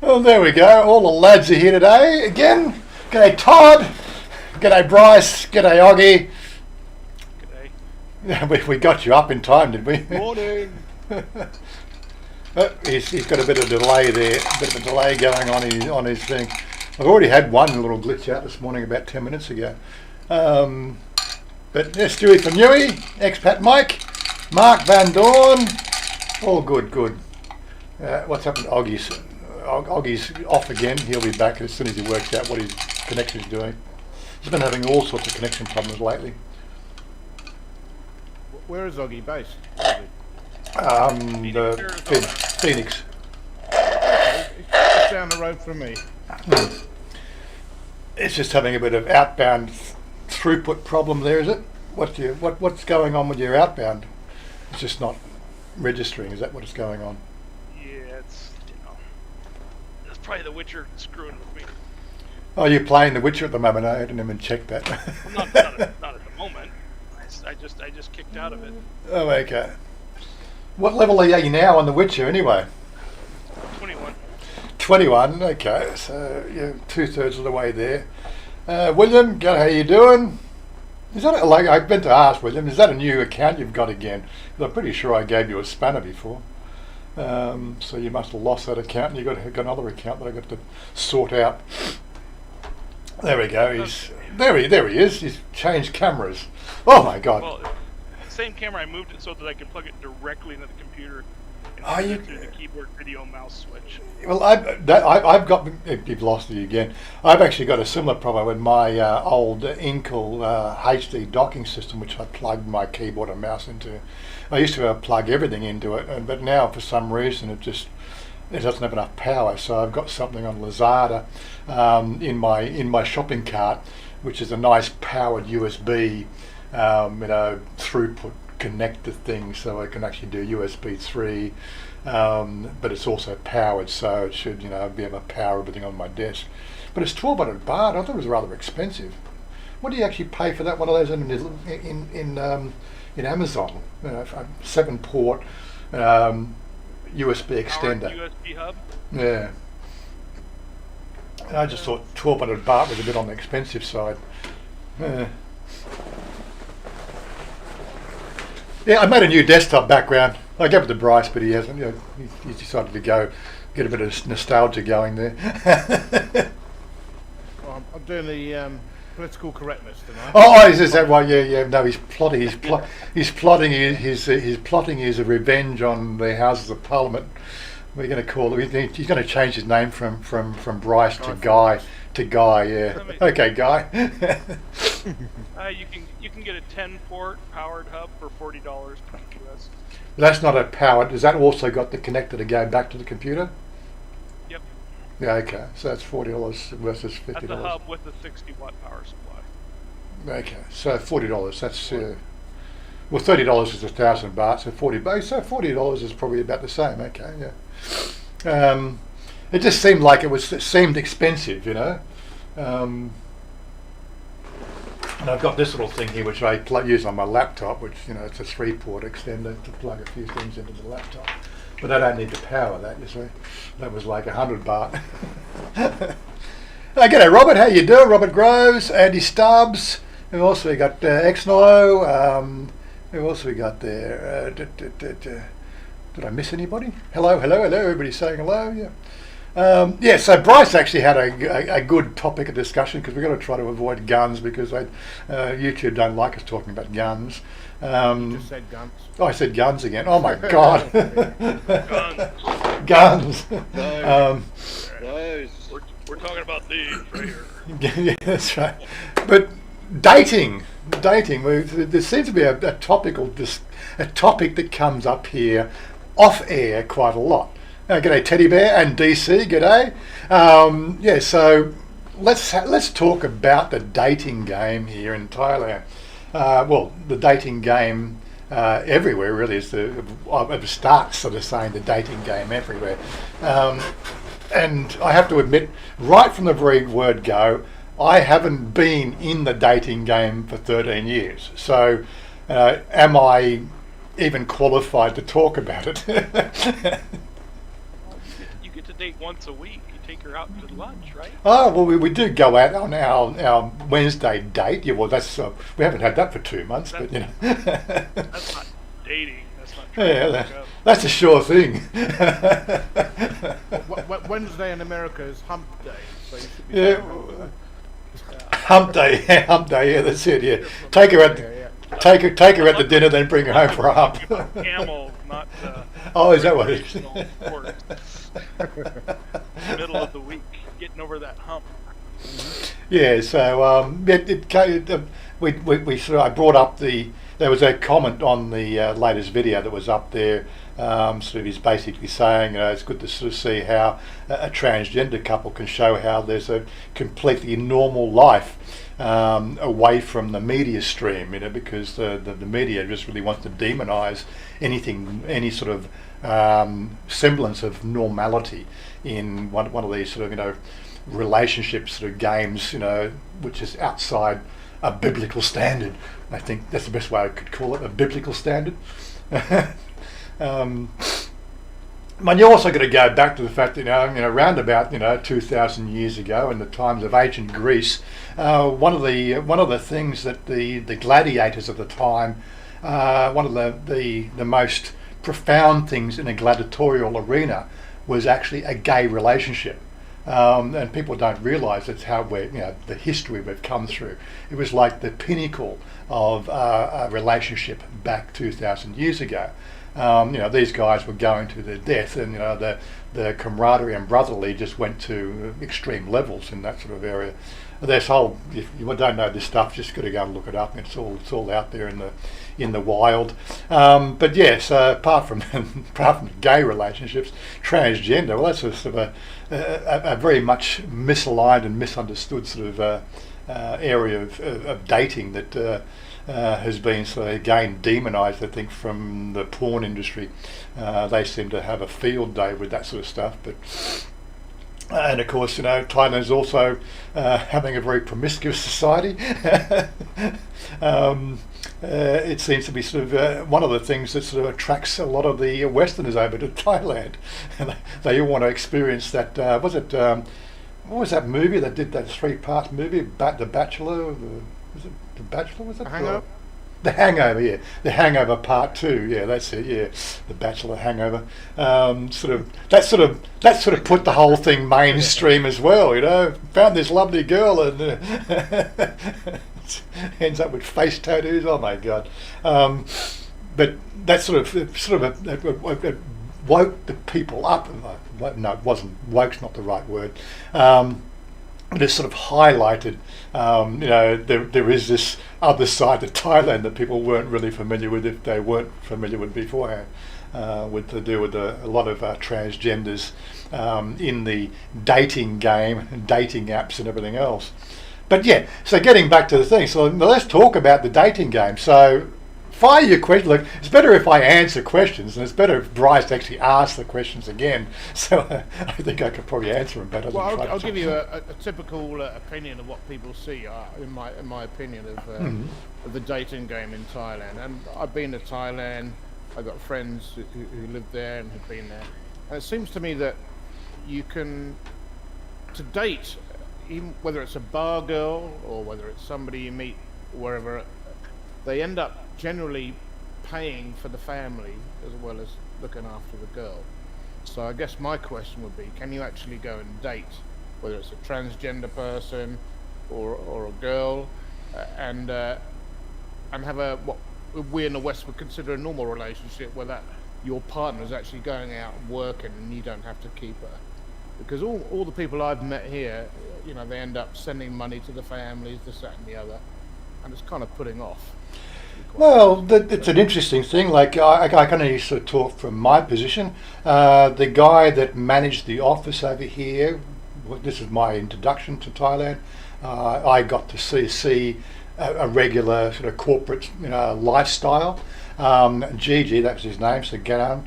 Well, there we go. All the lads are here today again. G'day Todd. G'day Bryce. G'day Oggy. G'day. We got you up in time, did we? Morning. He's got a bit of delay there. A bit of a delay going on his thing. I've already had one little glitch out this morning about 10 minutes ago. But there's Stewie from Newey, expat Mike, Mark Van Dorn. All good. What's happened to Oggy's? Oggy's off again. He'll be back as soon as he works out what his connection's doing. He's been having all sorts of connection problems lately. Where is Oggy based? Phoenix. Okay, it's just down the road from me. It's just having a bit of outbound throughput problem there, is it? What's going on with your outbound? It's just not registering. Is that what is going on? Yeah, it's probably The Witcher screwing with me. Oh, you're playing The Witcher at the moment. I didn't even check that. Well, not at the moment. I just kicked out of it. Oh, okay. What level are you now on The Witcher anyway? 21. 21. Okay, so you're 2/3 of the way there. William, how you doing? Is that I meant to ask William? Is that a new account you've got again? 'Cause I'm pretty sure I gave you a spanner before. So you must have lost that account, and you've got another account that I've got to sort out. There we go. There he is. He's changed cameras. Oh my God. Well, same camera. I moved it so that I could plug it directly into the computer and through the keyboard, video, mouse switch. Well, I've got. You've lost it again. I've actually got a similar problem with my old Incal HD docking system, which I plugged my keyboard and mouse into. I used to plug everything into it, but now for some reason it doesn't have enough power. So I've got something on Lazada in my shopping cart, which is a nice powered USB, throughput connector thing, so I can actually do USB 3, but it's also powered, so it should be able to power everything on my desk. But it's 1,200 baht. I thought it was rather expensive. What do you actually pay for that? One of those in Amazon, 7-port USB extender. Powered USB hub. Yeah. I just thought 1,200 baht was a bit on the expensive side. Yeah, I made a new desktop background. I gave it to Bryce, but he hasn't. He's decided to go get a bit of nostalgia going there. Well, I'm doing the political correctness tonight. Oh, is that why? Yeah. No, he's plotting. He's plotting his revenge on the Houses of Parliament. We're going to call it. He's going to change his name from Bryce to Guy. To Guy, yeah. Okay, Guy. You can get a 10-port powered hub for $40 per US. That's not a powered. Has that also got the connector to go back to the computer? Yep. Yeah. Okay. So that's $40 versus $50. That's a hub with a 60-watt power supply. Okay. So $40. That's well, $30 is 1,000 baht. So $40 is probably about the same. Okay. Yeah. It just seemed like it seemed expensive, And I've got this little thing here which I use on my laptop, which it's a 3-port extender to plug a few things into the laptop. But I don't need to power that, you see. That was like 100 baht. G'day Robert, how you doing? Robert Groves, Andy Stubbs. We've also got Exno. Who else we got there? Did I miss anybody? Hello. Everybody's saying hello. Yeah. So Bryce actually had a good topic of discussion, because we've got to try to avoid guns, because YouTube don't like us talking about guns. You just said guns. Oh, I said guns again. Oh my God. Guns. We're talking about these right here. Yeah, that's right. But dating. There seems to be a topic that comes up here off air quite a lot. G'day Teddy Bear and DC. G'day. So let's talk about the dating game here in Thailand. Well, the dating game everywhere really is it starts sort of saying the dating game everywhere. And I have to admit, right from the very word go, I haven't been in the dating game for 13 years. So am I even qualified to talk about it? You get to date once a week. take her out to lunch, right? Oh, well, we do go out on our Wednesday date. Yeah, well, that's we haven't had that for 2 months, but you know. That's not dating. That's not trying Yeah, to hook up. that's a sure thing. Wednesday in America is hump day, so you should be Yeah. saying hump day. Hump day, yeah, that's it, yeah. Take her at take her at the dinner, then bring her home for a hump. Camel, not Oh, is that what it is? traditional sport. Middle of the week, getting over that hump. Yeah, so I brought up there was a comment on the latest video that was up there. Sort of he's basically saying, it's good to sort of see how a transgender couple can show how there's a completely normal life away from the media stream, because the media just really wants to demonise any sort of semblance of normality in one of these sort of relationship sort of games, which is outside a biblical standard. I think that's the best way I could call it, a biblical standard. But you're also going to go back to the fact that around about 2,000 years ago, in the times of ancient Greece, one of the things that the gladiators of the time, one of the most profound things in a gladiatorial arena was actually a gay relationship. And people don't realise that's how the history we've come through. It was like the pinnacle of a relationship back 2,000 years ago. These guys were going to their death, and the camaraderie and brotherly just went to extreme levels in that sort of area. This whole, if you don't know this stuff, just got to go and look it up. It's all out there in the wild. But yes, apart from gay relationships, transgender, well, that's a sort of a very much misaligned and misunderstood sort of area of dating that has been sort of again demonised, I think, from the porn industry. They seem to have a field day with that sort of stuff, but. And of course, Thailand is also having a very promiscuous society. It seems to be sort of one of the things that sort of attracts a lot of the Westerners over to Thailand. They all want to experience that. What was that movie that did that 3-part movie? The Bachelor? Was it The Bachelor? Was it? Hangover? The Hangover, yeah. The Hangover Part 2, yeah, that's it, yeah. The Bachelor Hangover. That sort of put the whole thing mainstream as well, Found this lovely girl and ends up with face tattoos. Oh my God. But that sort of woke the people up. No, it wasn't. Woke's not the right word. It sort of highlighted, there is this other side to Thailand that people weren't really familiar with if they weren't familiar with beforehand, with to do with a lot of transgenders in the dating game, dating apps and everything else. But yeah, so getting back to the thing, so let's talk about the dating game. So fire your question. Look, it's better if I answer questions, and it's better if Bryce actually asks the questions again. So I think I could probably answer them better. Well, I'll give you a typical opinion of what people see, in my opinion, of the dating game in Thailand. And I've been to Thailand. I've got friends who live there and have been there. And it seems to me that you can, to date, even whether it's a bar girl or whether it's somebody you meet wherever, they end up generally paying for the family as well as looking after the girl. So I guess my question would be, can you actually go and date, whether it's a transgender person or a girl, and have what we in the West would consider a normal relationship, where that your partner is actually going out and working and you don't have to keep her? Because all the people I've met here, they end up sending money to the families, this, that and the other, and it's kind of putting off. Well, it's an interesting thing. Like I can only sort of talk from my position. The guy that managed the office over here, this is my introduction to Thailand. I got to see a regular sort of corporate, lifestyle. Gigi, that was his name. So Garant,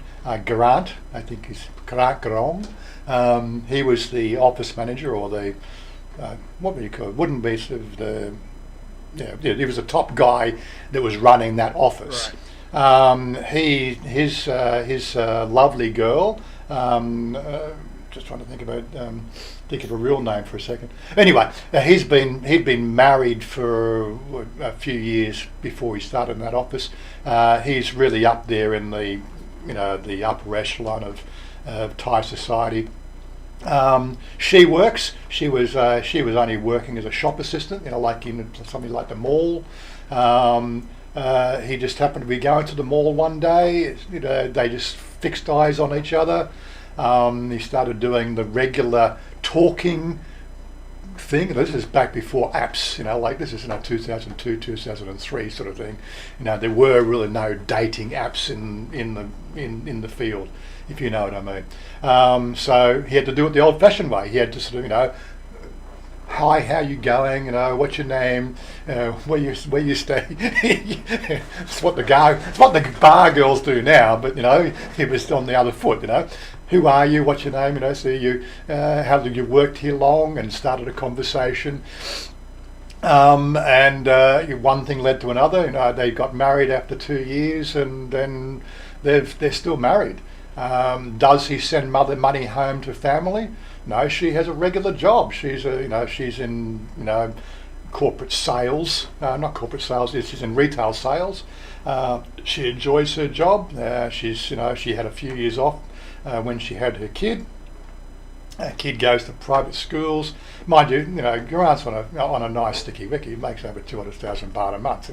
I think he's Garant. He was the office manager, or the what would you call it? Wouldn't be sort of the. Yeah, he was a top guy that was running that office. Right. His lovely girl just trying to think of a real name for a second. Anyway, he'd been married for a few years before he started in that office. He's really up there in the the upper echelon of Thai society. She works. She was only working as a shop assistant, like in something like the mall. He just happened to be going to the mall one day. They just fixed eyes on each other. He started doing the regular talking thing. This is back before apps, like this is 2002, 2003 sort of thing. There were really no dating apps in the field, if you know what I mean. So he had to do it the old-fashioned way. He had to sort of, hi, how you going? What's your name? Where you stay? It's what the bar girls do now. But he was on the other foot. Who are you? What's your name? How did you worked here long? And started a conversation. And one thing led to another. They got married after 2 years, and then they're still married. Does he send mother money home to family? No, she has a regular job. She's she's in corporate sales, not corporate sales. She's in retail sales. She enjoys her job. She had a few years off when she had her kid. Kid goes to private schools, mind you. Grant's on a nice sticky wicket. He makes over 200,000 baht a month.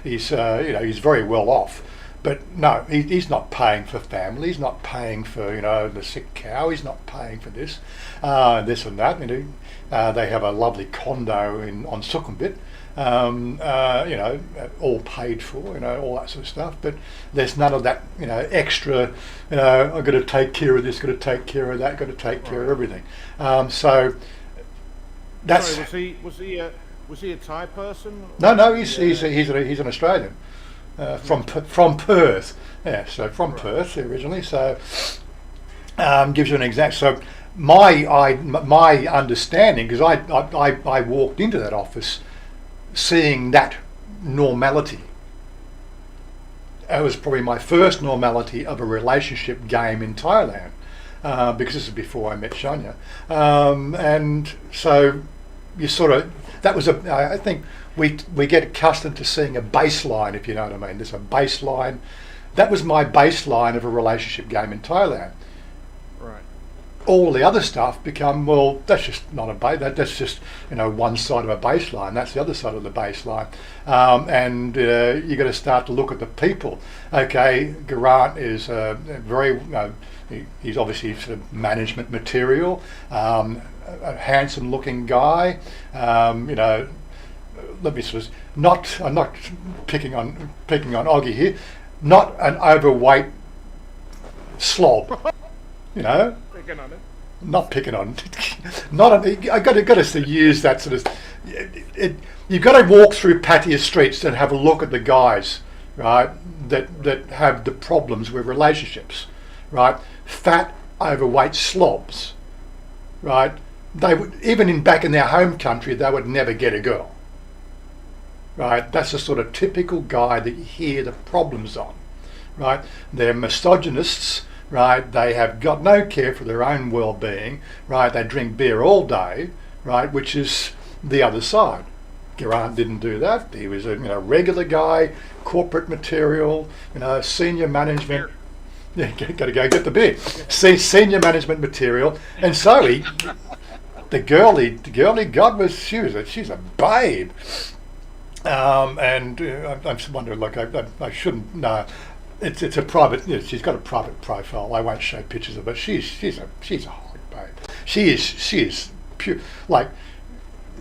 He's he's very well off. But no, he's not paying for family. He's not paying for the sick cow. He's not paying for this and that. They have a lovely condo on Sukhumvit. All paid for. All that sort of stuff. But there's none of that. Extra. I've got to take care of this. Got to take care of that. Got to take care of everything. So that's. Sorry, was he a Thai person? No. He's an Australian. From Perth, so from Perth originally. So gives you an exact. So my understanding, because I walked into that office seeing that normality. It was probably my first normality of a relationship game in Thailand, because this is before I met Chanya, and so you sort of that was I think. We get accustomed to seeing a baseline, if you know what I mean. There's a baseline. That was my baseline of a relationship game in Thailand. Right. All the other stuff become, well, that's just not that's just one side of a baseline. That's the other side of the baseline, and you got to start to look at the people. Okay, Garant is very. He's obviously sort of management material, a handsome-looking guy. Let me sort of I'm not picking on Oggy here. Not an overweight slob, Picking on it. Not picking on. I got to use that sort of. You've got to walk through Pattaya streets and have a look at the guys, right? That have the problems with relationships, right? Fat, overweight slobs, right? They would even back in their home country, they would never get a girl. Right, that's the sort of typical guy that you hear the problems on, right? They're misogynists, right? They have got no care for their own well-being, right? They drink beer all day, right? Which is the other side. Garant didn't do that. He was a regular guy, corporate material, senior management. Yeah, got to go get the beer. Senior management material, and so the girl he got was she's a babe. And I'm just wondering, I shouldn't. No, it's a private. She's got a private profile. I won't show pictures of her. She's a hot babe. She is pure. Like,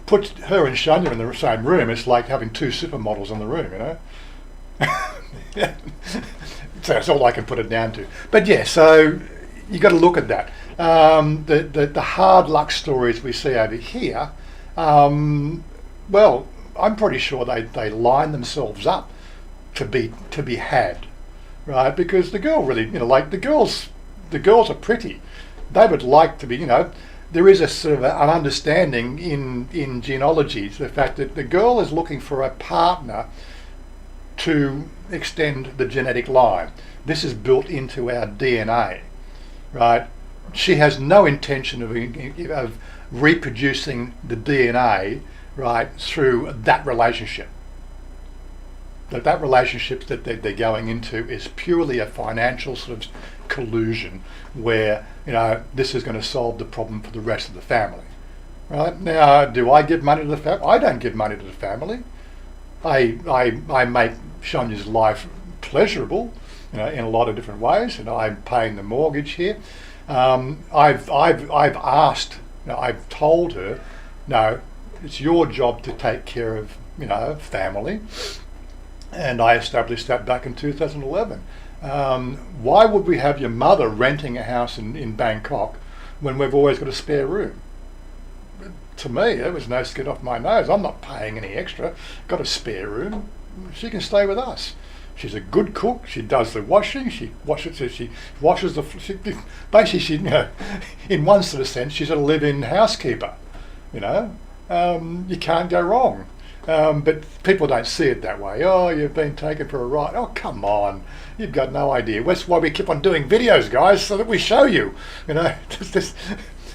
put her and Chanya in the same room. It's like having two supermodels in the room. So that's all I can put it down to. But yeah, so you got to look at that. The hard luck stories we see over here. Well, I'm pretty sure they line themselves up to be had, right? Because the girl really, the girls are pretty. They would like to be, there is a sort of an understanding in genealogy, the fact that the girl is looking for a partner to extend the genetic line. This is built into our DNA, right? she has no intention of reproducing the DNA, right, through that relationship. That relationship that they're going into is purely a financial sort of collusion where, you know, this is going to solve the problem for the rest of the family. Right? Now, do I give money to the family? I don't give money to the family. I make Chanya's life pleasurable, you know, in a lot of different ways, and I'm paying the mortgage here. I've asked, you know, I've told her, no, it's your job to take care of, you know, family, and I established that back in 2011. Why would we have your mother renting a house in Bangkok when we've always got a spare room? To me, it was no skin off my nose. I'm not paying any extra. Got a spare room. She can stay with us. She's a good cook. She does the washing. She washes the. Basically, she, you know, in one sort of sense, she's a live-in housekeeper. You know, you can't go wrong. But people don't see it that way. Oh, you've been taken for a ride. Oh, come on. You've got no idea. That's why we keep on doing videos, guys, so that we show you. You know,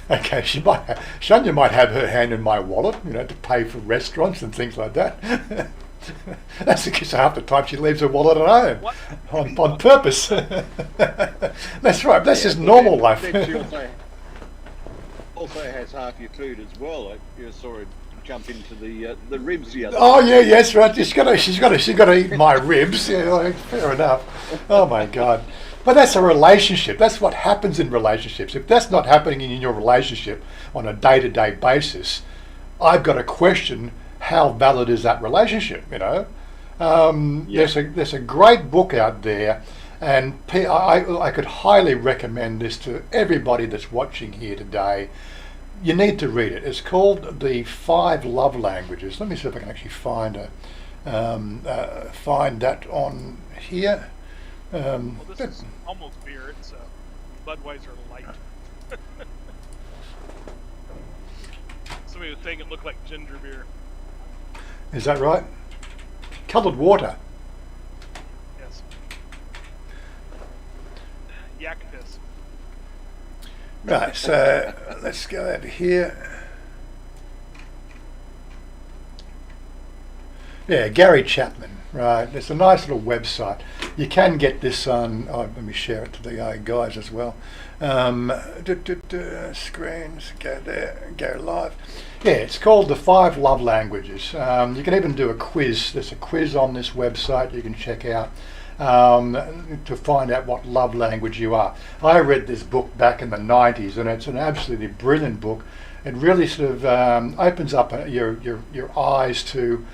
okay, Chanya might have her hand in my wallet, you know, to pay for restaurants and things like that. That's because half the time she leaves her wallet at home on purpose. That's right. That's just normal life. Also has half your food as well. I saw her jump into the ribs the other. Oh yeah, yes, right. She's got to eat my ribs. Yeah, like, fair enough. Oh my God. But that's a relationship. That's what happens in relationships. If that's not happening in your relationship on a day-to-day basis, I've got to question how valid is that relationship. You know, there's a great book out there, and I could highly recommend this to everybody that's watching here today. You need to read it. It's called The 5 Love Languages. Let me see if I can actually find that on here. Well, this is almost beer. It's Budweiser Light. Somebody was saying it looked like ginger beer. Is that right? Coloured water. Yes. Yak piss. Right, so let's go over here. Yeah, Gary Chapman. Right, it's a nice little website. You can get this on. Oh, let me share it to the guys as well. Screens, go there, go live. Yeah, it's called The 5 Love Languages. You can even do a quiz. There's a quiz on this website you can check out to find out what love language you are. I read this book back in the 90s, and it's an absolutely brilliant book. It really sort of opens up your eyes to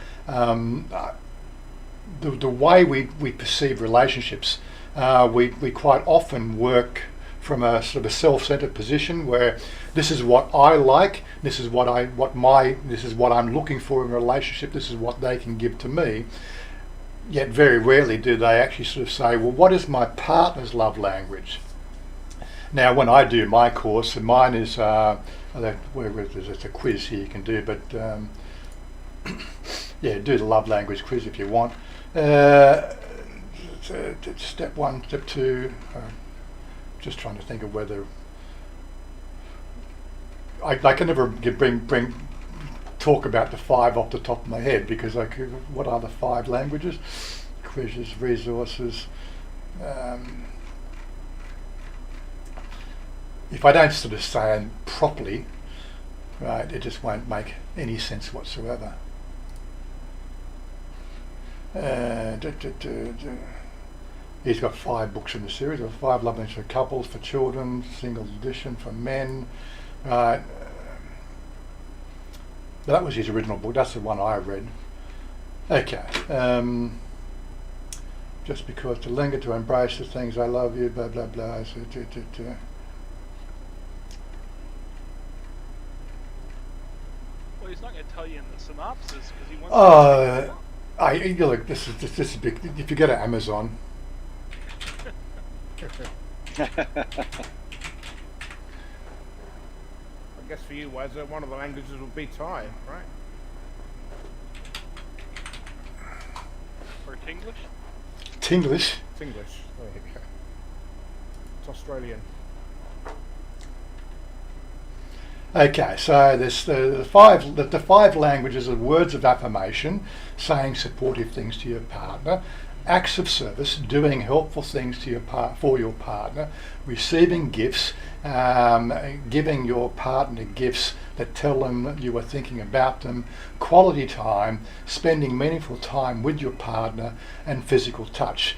the way we perceive relationships. We quite often work from a sort of a self-centered position where this is what I like, this is what I'm looking for in a relationship, this is what they can give to me. Yet very rarely do they actually sort of say, well, what is my partner's love language? Now, when I do my course, and mine is there's a quiz here you can do, but yeah, do the love language quiz if you want. Step 1, step 2. Just trying to think of whether I can never talk about the 5 off the top of my head, because what are the 5 languages? Quizzes, resources. If I don't sort of say them properly, right, it just won't make any sense whatsoever. He's got 5 books in the series. 5 love languages for couples, for children, single edition for men. Right. That was his original book. That's the one I read. Okay. Just because to linger, to embrace the things I love you, blah blah blah. Well, he's not going to tell you in the synopsis because he wants. Look, this is big. If you go to Amazon. I guess for you, Wazza, one of the languages would be Thai, right? Or Tinglish? Tinglish? Tinglish. There you go. It's Australian. Okay, so there's the five languages of words of affirmation, saying supportive things to your partner, acts of service, doing helpful things to for your partner, receiving gifts, giving your partner gifts that tell them you are thinking about them, quality time, spending meaningful time with your partner, and physical touch,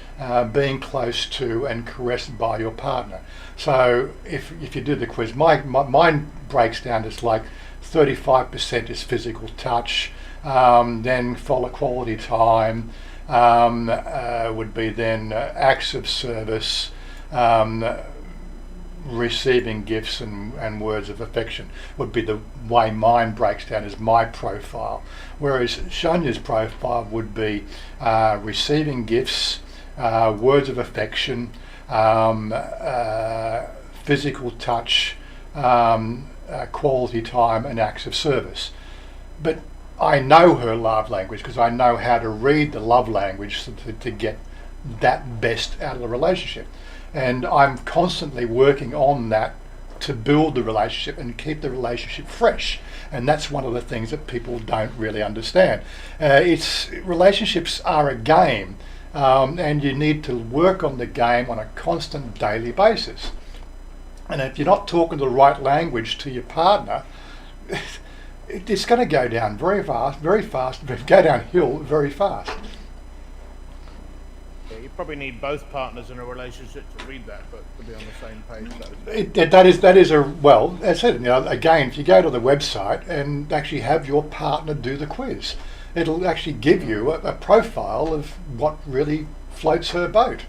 being close to and caressed by your partner. So if you do the quiz, mine breaks down as like 35% is physical touch, then follow quality time, would be then acts of service, receiving gifts and words of affection would be the way mine breaks down as my profile. Whereas Chanya's profile would be receiving gifts, words of affection, physical touch, quality time, and acts of service. But I know her love language because I know how to read the love language to get that best out of the relationship. And I'm constantly working on that to build the relationship and keep the relationship fresh. And that's one of the things that people don't really understand. Relationships are a game, and you need to work on the game on a constant daily basis. And if you're not talking the right language to your partner, it's going to go down very fast, go downhill very fast. Yeah, you probably need both partners in a relationship to read that, but to be on the same page. That is well, as I said, again, if you go to the website and actually have your partner do the quiz, it'll actually give you a profile of what really floats her boat.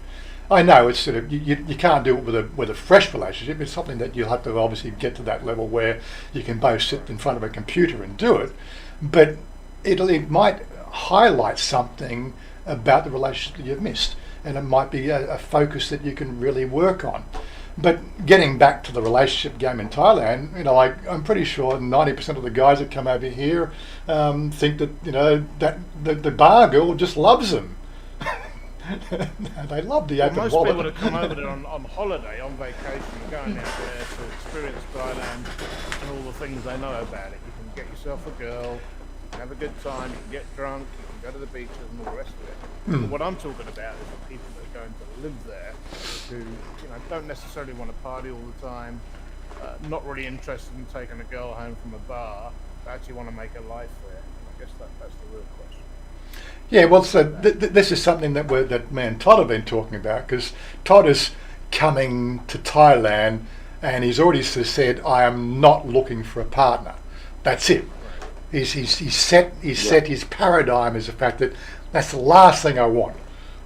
I know it's sort of you can't do it with a fresh relationship. It's something that you'll have to obviously get to that level where you can both sit in front of a computer and do it. But it might highlight something about the relationship that you've missed, and it might be a focus that you can really work on. But getting back to the relationship game in Thailand, I'm pretty sure 90% of the guys that come over here think that that the bar girl just loves them. They love the open most wallet. people that come over there on holiday, on vacation, going out there to experience Thailand and all the things they know about it. You can get yourself a girl, have a good time, you can get drunk, you can go to the beaches and all the rest of it. But what I'm talking about is the people that are going to live there who don't necessarily want to party all the time, not really interested in taking a girl home from a bar, they actually want to make a life there. And I guess that's the real question. Yeah, well, so this is something that me and Todd have been talking about, because Todd is coming to Thailand and he's already said, I am not looking for a partner. That's it. He's set his paradigm as the fact that that's the last thing I want.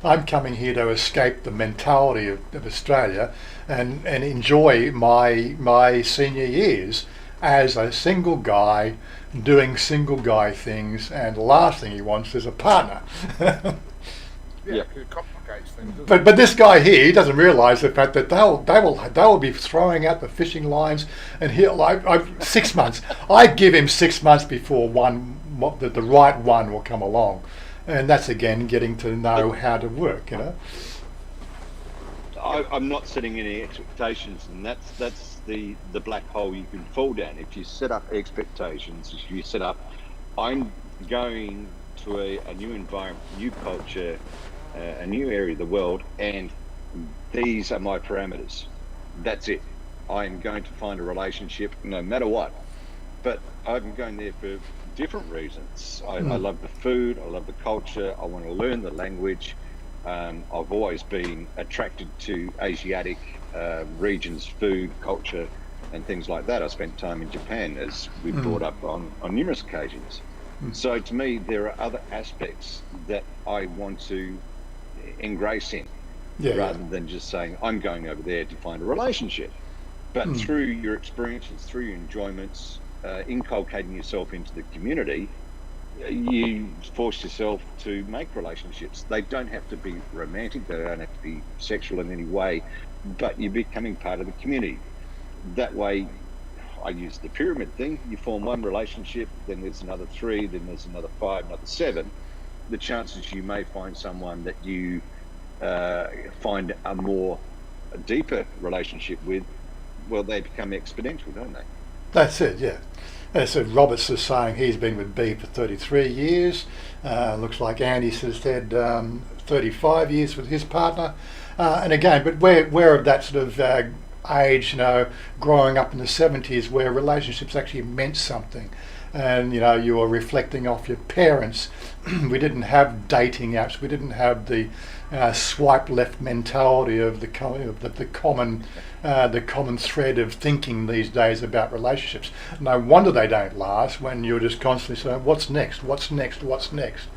I'm coming here to escape the mentality of Australia and enjoy my senior years as a single guy doing single guy things, and the last thing he wants is a partner. Yeah, it complicates things. But this guy here, he doesn't realise the fact that they will be throwing out the fishing lines, and I've 6 months. I give him 6 months before the right one will come along, and that's again getting to know how to work. I'm not setting any expectations, and that's the black hole you can fall down. If you set up expectations, if you set up, I'm going to a new environment, new culture, a new area of the world, and these are my parameters. That's it. I'm going to find a relationship no matter what. But I'm going there for different reasons. I love the food, I love the culture, I want to learn the language. I've always been attracted to Asiatic regions, food, culture, and things like that. I spent time in Japan, as we've brought up on numerous occasions. So to me, there are other aspects that I want to engrace in, rather than just saying, I'm going over there to find a relationship. But through your experiences, through your enjoyments, inculcating yourself into the community, you force yourself to make relationships. They don't have to be romantic, they don't have to be sexual in any way, but you're becoming part of the community. That way, I use the pyramid thing. You form one relationship, then there's another 3, then there's another 5, another 7. The chances you may find someone that you find a deeper relationship with, well, they become exponential, don't they? That's it, yeah. So Roberts is saying he's been with B for 33 years. Looks like Andy said 35 years with his partner. And again, but we're of that sort of age, growing up in the 70s where relationships actually meant something. And, you were reflecting off your parents. We didn't have dating apps. We didn't have the swipe left mentality of the common thread of thinking these days about relationships. No wonder they don't last when you're just constantly saying, "What's next? What's next? What's next?"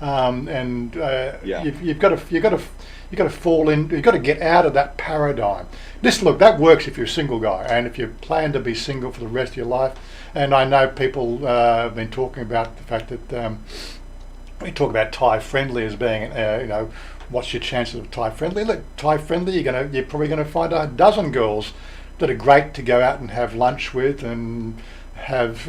You've got to fall in. You've got to get out of that paradigm. That works if you're a single guy, and if you plan to be single for the rest of your life. And I know people have been talking about the fact that we talk about Thai friendly as being, what's your chances of Thai friendly? Look, Thai friendly, you're probably going to find a dozen girls that are great to go out and have lunch with and have,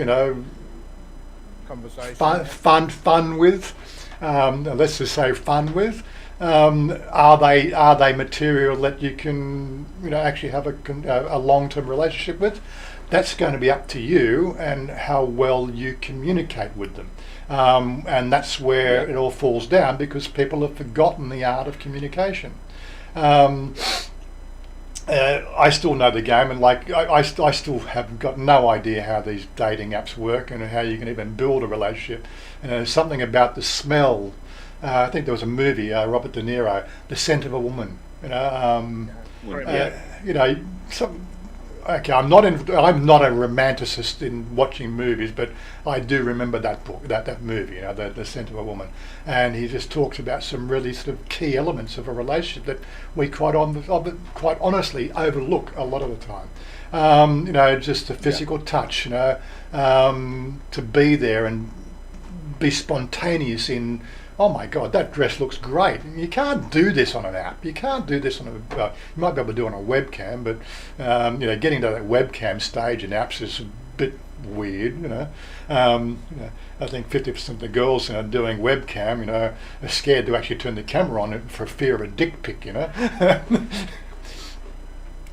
Conversation. fun with. Let's just say fun with. Are they material that you can, actually have a long-term relationship with? That's going to be up to you and how well you communicate with them. And that's where it all falls down, because people have forgotten the art of communication. I still know the game, and I still have got no idea how these dating apps work and how you can even build a relationship. Something about the smell. I think there was a movie, Robert De Niro, The Scent of a Woman. Okay, I'm not a romanticist in watching movies, but I do remember that book, that movie, the Scent of a Woman, and he just talks about some really sort of key elements of a relationship that we quite honestly overlook a lot of the time. Just the physical touch, to be there and be spontaneous in. Oh my God, that dress looks great. You can't do this on an app. You can't do this on you might be able to do it on a webcam, but getting to that webcam stage in apps is a bit weird. I think 50% of the girls doing webcam, are scared to actually turn the camera on for fear of a dick pic. And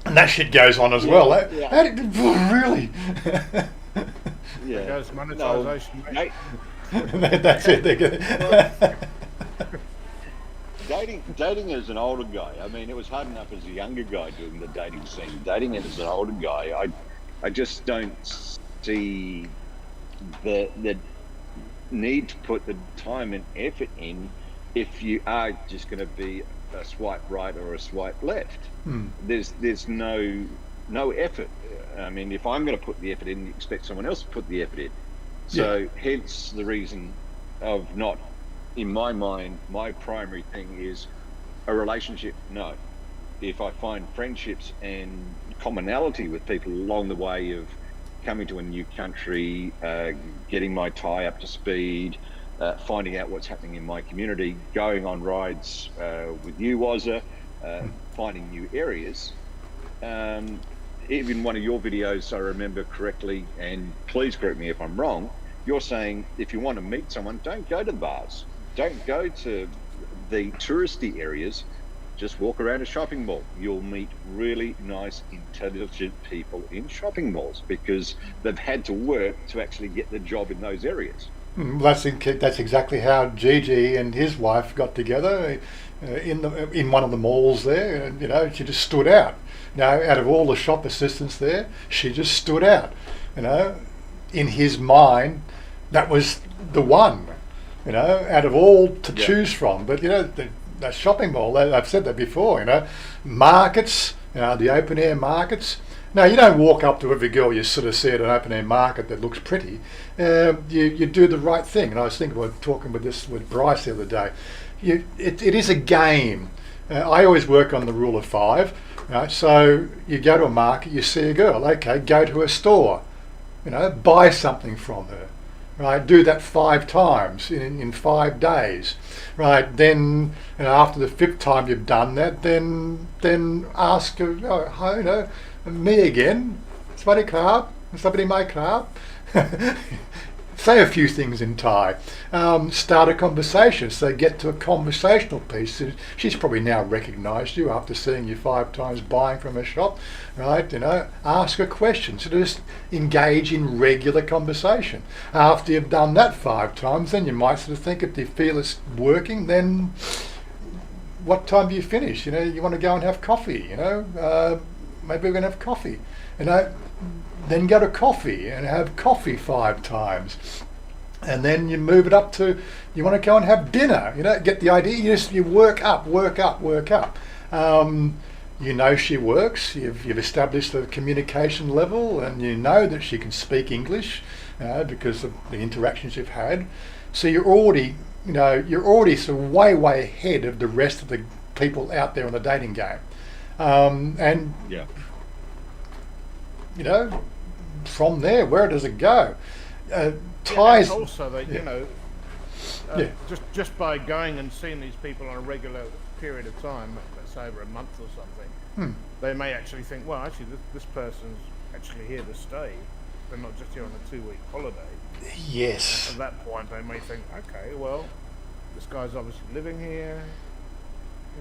that shit goes on as well. Really? Yeah. Goes monetization. No, that's it. Dating as an older guy. I mean, it was hard enough as a younger guy doing the dating scene. Dating as an older guy, I just don't see the need to put the time and effort in if you are just going to be a swipe right or a swipe left. There's no effort. I mean, if I'm going to put the effort in, you expect someone else to put the effort in. So hence the reason of not, in my mind, my primary thing is a relationship, no. If I find friendships and commonality with people along the way of coming to a new country, getting my Thai up to speed, finding out what's happening in my community, going on rides with you, Wazza, finding new areas. Even one of your videos, I remember correctly, and please correct me if I'm wrong, you're saying if you want to meet someone, don't go to the bars, don't go to the touristy areas, just walk around a shopping mall. You'll meet really nice, intelligent people in shopping malls because they've had to work to actually get the job in those areas. That's exactly how Gigi and his wife got together in one of the malls there, and she just stood out. Out of all the shop assistants there, she just stood out. In his mind, that was the one. Out of all to choose from. But the shopping mall, I've said that before. Markets, the open air markets. Now, you don't walk up to every girl you sort of see at an open air market that looks pretty. You do the right thing. And I was thinking about talking with Bryce the other day. It is a game. I always work on the rule of 5. So you go to a market, you see a girl. Okay, go to a store. Buy something from her. Right, do that 5 times in 5 days. Right, then after the 5th time you've done that, then ask her, me again. Somebody my club. say a few things in Thai, start a conversation, so get to a conversational piece. She's probably now recognised you after seeing you 5 times buying from a shop, right? Ask a question, so just engage in regular conversation. After you've done that 5 times, then you might sort of think, if you feel it's working, then what time do you finish? You want to go and have coffee, maybe we're going to have coffee, then go to coffee and have coffee 5 times. And then you move it up to, you want to go and have dinner, get the idea. You work up. She works, you've established a communication level, and you know that she can speak English because of the interactions you've had. So you're already sort of way ahead of the rest of the people out there on the dating game. From there, where does it go? Ties. Also, that just by going and seeing these people on a regular period of time, let's say over a month or something, they may actually think, well, actually, this person's actually here to stay. They're not just here on a 2-week holiday. Yes. And at that point, they may think, okay, well, this guy's obviously living here.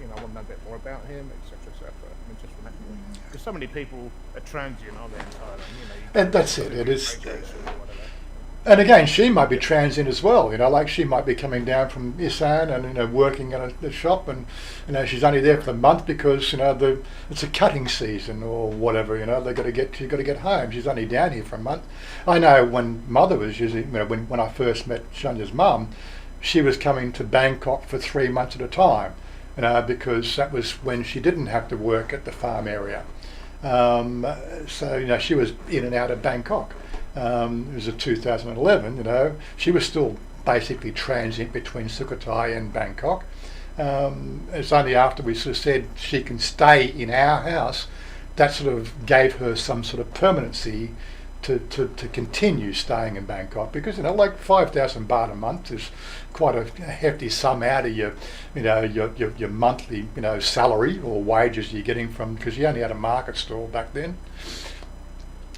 I want to know a bit more about him, etc., etc. Just from that, because so many people are transient, aren't they, in Thailand? And that's it. It is. And again, she might be transient as well. Like she might be coming down from Isan and working at the shop, and she's only there for the month because it's a cutting season or whatever. She's got to get home. She's only down here for a month. I know when Mother was usually when I first met Chanya's mum, she was coming to Bangkok for 3 months at a time. Because that was when she didn't have to work at the farm area. So she was in and out of Bangkok. It was 2011, she was still basically transient between Sukhothai and Bangkok. It's only after we sort of said she can stay in our house, that sort of gave her some sort of permanency to continue staying in Bangkok, because 5,000 baht a month is quite a hefty sum out of your monthly salary or wages you're getting from, because you only had a market stall back then.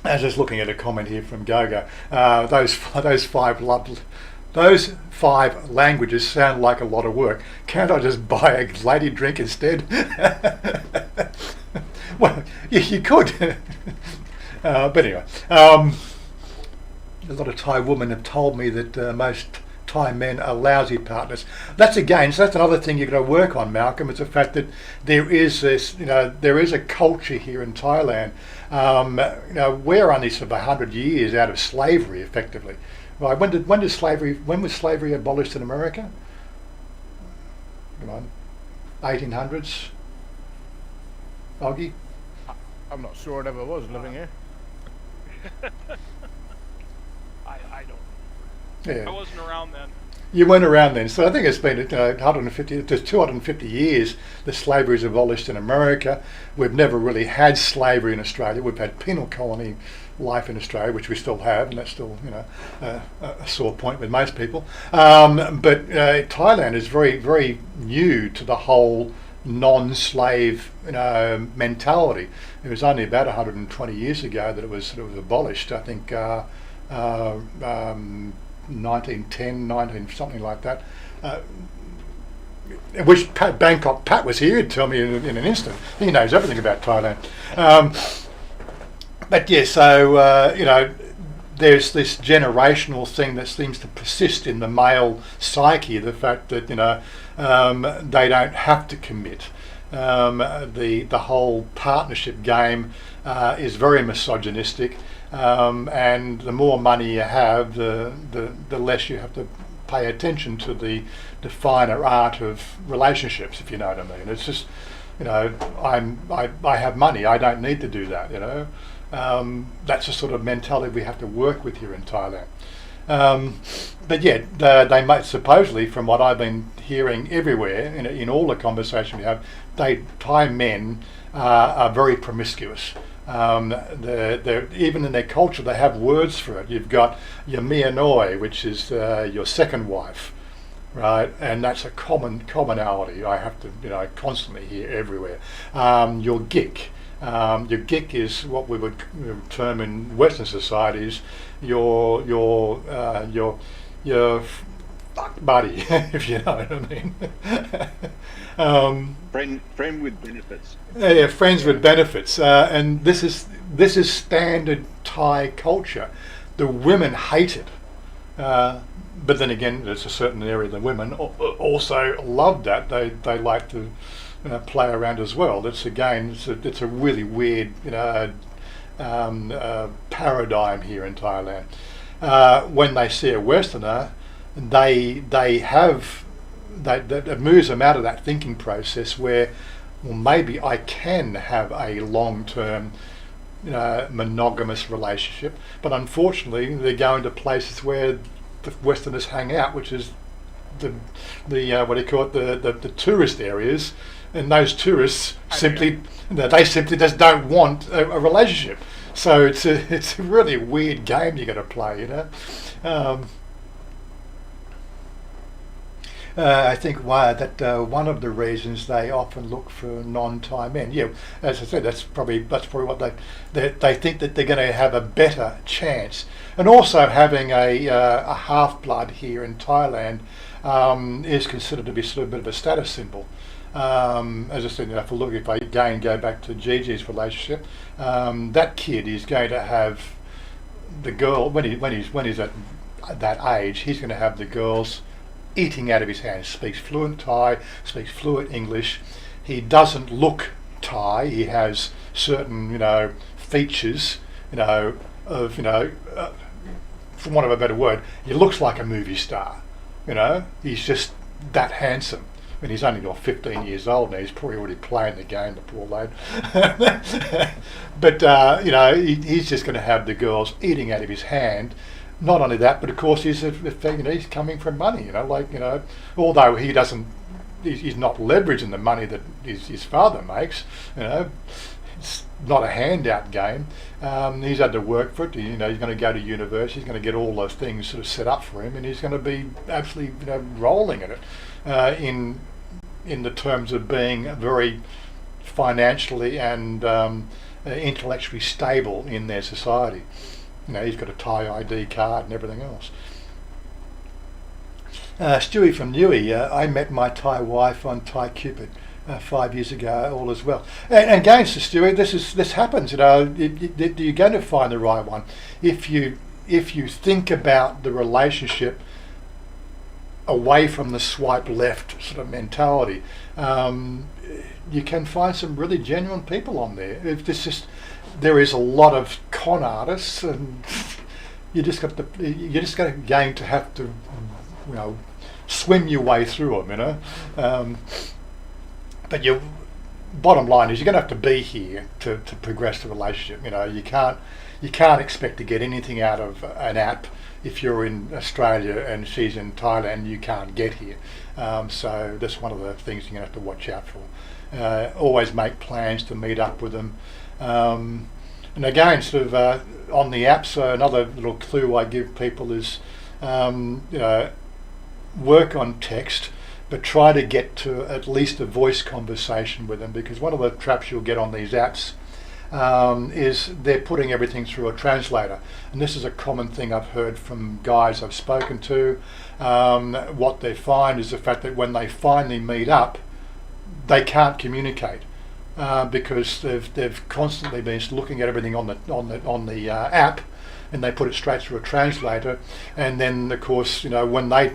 I was just looking at a comment here from Goga. Those 5 languages sound like a lot of work. Can't I just buy a lady drink instead? Well, you could. But anyway, a lot of Thai women have told me that most Thai men are lousy partners. That's another thing you've got to work on, Malcolm. It's the fact that there is a culture here in Thailand. We're only sort of 100 years out of slavery, effectively. Right? When was slavery abolished in America? Come on, 1800s. Augie? I'm not sure it ever was living here. I don't. Yeah. I wasn't around then. You weren't around then, so I think it's been 150 to 250 years that slavery is abolished in America. We've never really had slavery in Australia. We've had penal colony life in Australia, which we still have, and that's still a sore point with most people. But Thailand is very, very new to the whole non-slave mentality. It was only about 120 years ago that it was abolished. I think 1910, something like that. I wish Bangkok Pat was here. He'd tell me in an instant. He knows everything about Thailand. But yeah, so there's this generational thing that seems to persist in the male psyche. The fact that they don't have to commit. The whole partnership game is very misogynistic, and the more money you have, the less you have to pay attention to the finer art of relationships, if you know what I mean. It's just, I have money, I don't need to do that. That's the sort of mentality we have to work with here in Thailand. But yeah, they might supposedly, from what I've been hearing everywhere in all the conversation we have, Thai men are very promiscuous. They're even in their culture, they have words for it. You've got your mia noi, which is your second wife, right? And that's a commonality. I have to, constantly hear everywhere. Your gik, Your geek is what we would term in Western societies your fuck buddy, if you know what I mean. Friend with benefits. Yeah, friends with benefits, and this is standard Thai culture. The women hate it, but then again, there's a certain area of the women also love that. They like to play around as well. It's a really weird paradigm here in Thailand. When they see a Westerner, it moves them out of that thinking process where, well, maybe I can have a long-term monogamous relationship, but unfortunately they're going to places where the Westerners hang out, which is the what do you call it, the tourist areas, and those tourists simply just don't want a relationship. So it's a really weird game you got to play, I think one of the reasons they often look for non-Thai men. Yeah, as I said, that's probably what they think that they're going to have a better chance. And also having a half-blood here in Thailand is considered to be sort of a bit of a status symbol. As I said, if I again go back to Gigi's relationship, that kid is going to have the girl when he's at that age. He's going to have the girls eating out of his hands. Speaks fluent Thai, speaks fluent English. He doesn't look Thai. He has certain features of for want of a better word, he looks like a movie star. He's just that handsome. I mean, he's only 15 years old now. He's probably already playing the game, the poor lad. But he's just going to have the girls eating out of his hand. Not only that, but of course he's coming from money. Although he doesn't, he's not leveraging the money that his father makes. It's not a handout game. He's had to work for it. He's going to go to university. He's going to get all those things sort of set up for him, and he's going to be absolutely rolling in it in the terms of being very financially and intellectually stable in their society. He's got a Thai ID card and everything else. Stewie from Newey, I met my Thai wife on Thai Cupid 5 years ago, all as well. And again, so Stewie, this happens. You're going to find the right one if you think about the relationship away from the swipe left sort of mentality. You can find some really genuine people on there. There is a lot of con artists, and you're just going to have to swim your way through them. But your bottom line is you're going to have to be here to progress the relationship. You can't expect to get anything out of an app if you're in Australia and she's in Thailand. You can't get here. So that's one of the things you're going to have to watch out for. Always make plans to meet up with them. And again, sort of on the apps, another little clue I give people is, work on text, but try to get to at least a voice conversation with them, because one of the traps you'll get on these apps is they're putting everything through a translator. And this is a common thing I've heard from guys I've spoken to. What they find is the fact that when they finally meet up, they can't communicate. Because they've constantly been looking at everything on the app, and they put it straight through a translator, and then of course when they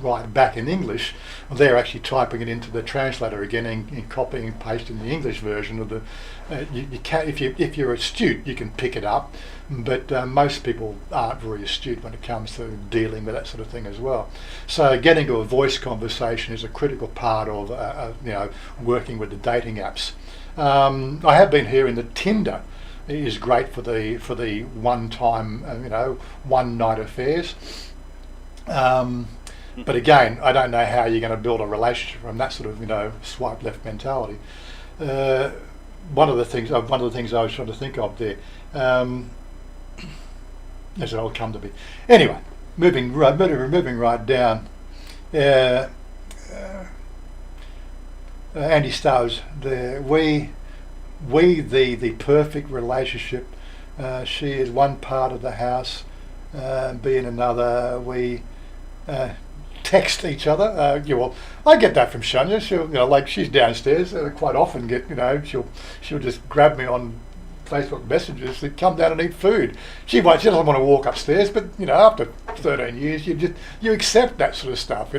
write back in English, they're actually typing it into the translator again and copying and pasting the English version of the. You can, if you're astute, you can pick it up, but most people aren't very astute when it comes to dealing with that sort of thing as well. So getting to a voice conversation is a critical part of working with the dating apps. I have been hearing that Tinder is great for the one-time one-night affairs. But again, I don't know how you're going to build a relationship from that sort of swipe left mentality. One of the things I was trying to think of there, as it'll come to be. Anyway, moving right down. Andy Stowes, the perfect relationship. She is one part of the house, being another. We text each other. Well, I get that from Chanya. She'll, like she's downstairs. Quite often get, she'll just grab me on Facebook messages to come down and eat food. She doesn't want to walk upstairs, but after 13 years, you accept that sort of stuff.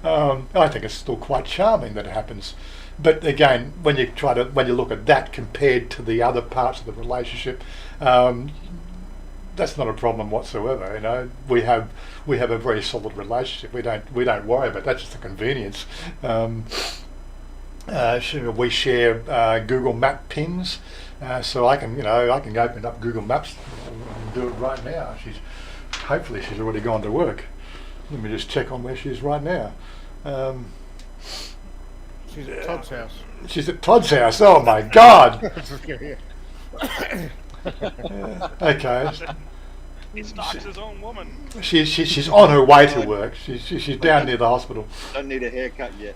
I think it's still quite charming that it happens. But again, when you look at that compared to the other parts of the relationship, that's not a problem whatsoever. We have a very solid relationship. We don't worry about that. That's just a convenience. We share Google Map pins, so I can open up Google Maps and do it right now. Hopefully she's already gone to work. Let me just check on where she is right now. She's at Todd's house. She's at Todd's house. Oh my God. Okay. He stalks his own woman. She's on her way to work. She's down near the hospital. Don't need a haircut yet.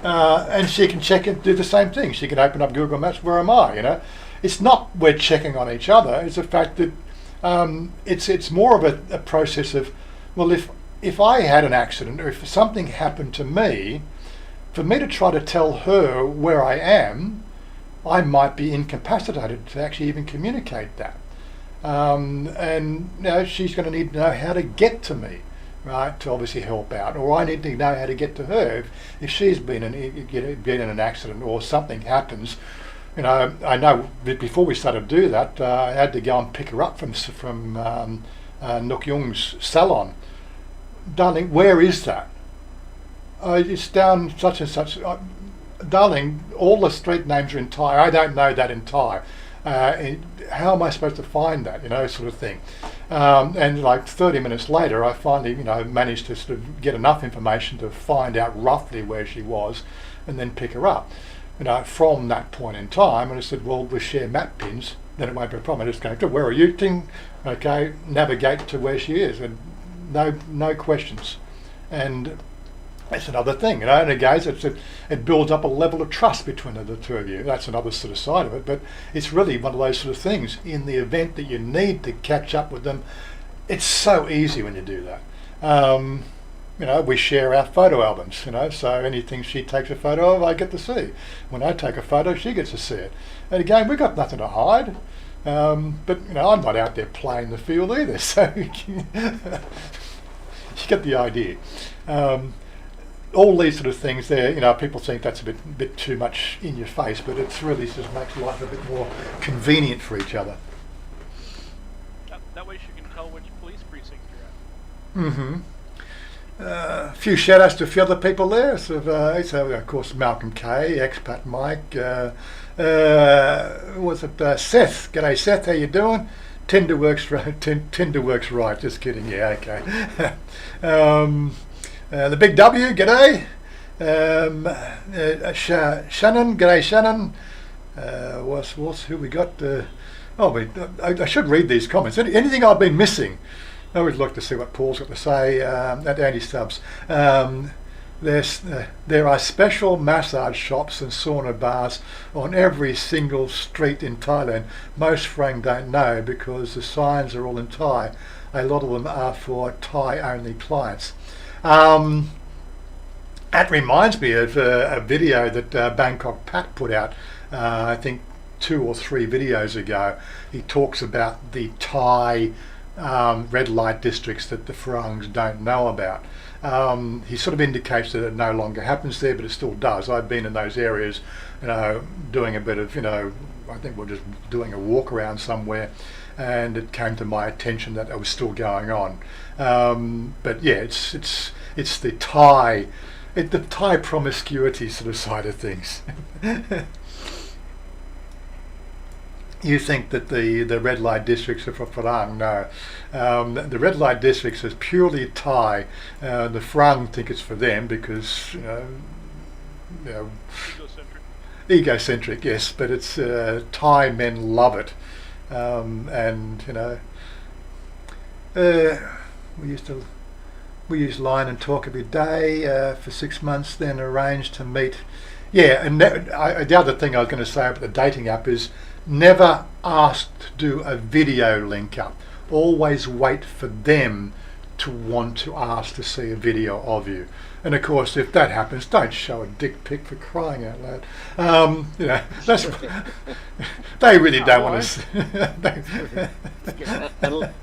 And she can check and do the same thing. She can open up Google Maps. Where am I? It's not we're checking on each other. It's the fact that it's more of a process of, well, if I had an accident or if something happened to me, for me to try to tell her where I am, I might be incapacitated to actually even communicate that. And she's going to need to know how to get to me, right, to obviously help out, or I need to know how to get to her if she's been in an accident or something happens. I know before we started to do that, I had to go and pick her up from Nuk Jung's salon. Darling, where is that? It's down such and such. Darling, all the street names are in Thai. I don't know that in Thai. How am I supposed to find that? Sort of thing. And like 30 minutes later, I finally, managed to sort of get enough information to find out roughly where she was, and then pick her up. From that point in time, and I said, well, we share map pins, then it won't be a problem. I just go, where are you? Ting, okay, navigate to where she is, and no questions. And that's another thing, and again, it builds up a level of trust between the two of you. That's another sort of side of it, but it's really one of those sort of things. In the event that you need to catch up with them, it's so easy when you do that. We share our photo albums, so anything she takes a photo of, I get to see. When I take a photo, she gets to see it. And again, we've got nothing to hide, but I'm not out there playing the field either, so you get the idea. All these sort of things there, people think that's a bit too much in your face, but it's really just makes life a bit more convenient for each other. That way she can tell which police precinct you're at. Mm-hmm. A few shout outs to a few other people there. So of course, Malcolm K, Expat Mike, Seth? G'day Seth, how you doing? Tinder works right, just kidding, yeah, okay. The Big W, g'day. Shannon, g'day Shannon. Who we got? I should read these comments. Anything I've been missing? I always like to see what Paul's got to say at Andy Stubbs. There are special massage shops and sauna bars on every single street in Thailand. Most Frang don't know because the signs are all in Thai. A lot of them are for Thai-only clients. That reminds me of a video that Bangkok Pat put out, I think 2 or 3 videos ago. He talks about the Thai red light districts that the Farangs don't know about. He sort of indicates that it no longer happens there, but it still does. I've been in those areas, doing a bit of, I think we're just doing a walk around somewhere, and it came to my attention that it was still going on. But yeah, it's the Thai promiscuity sort of side of things. You think that the red light districts are for Farang? No. The red light districts is purely Thai. The Farang think it's for them because, egocentric, yes, but it's Thai men love it. We used Line and Talk every day for 6 months, then arranged to meet Yeah, and the other thing I was going to say about the dating app is never ask to do a video link up. Always wait for them to want to ask to see a video of you. And of course, if that happens, don't show a dick pic, for crying out loud. That's they really don't want to.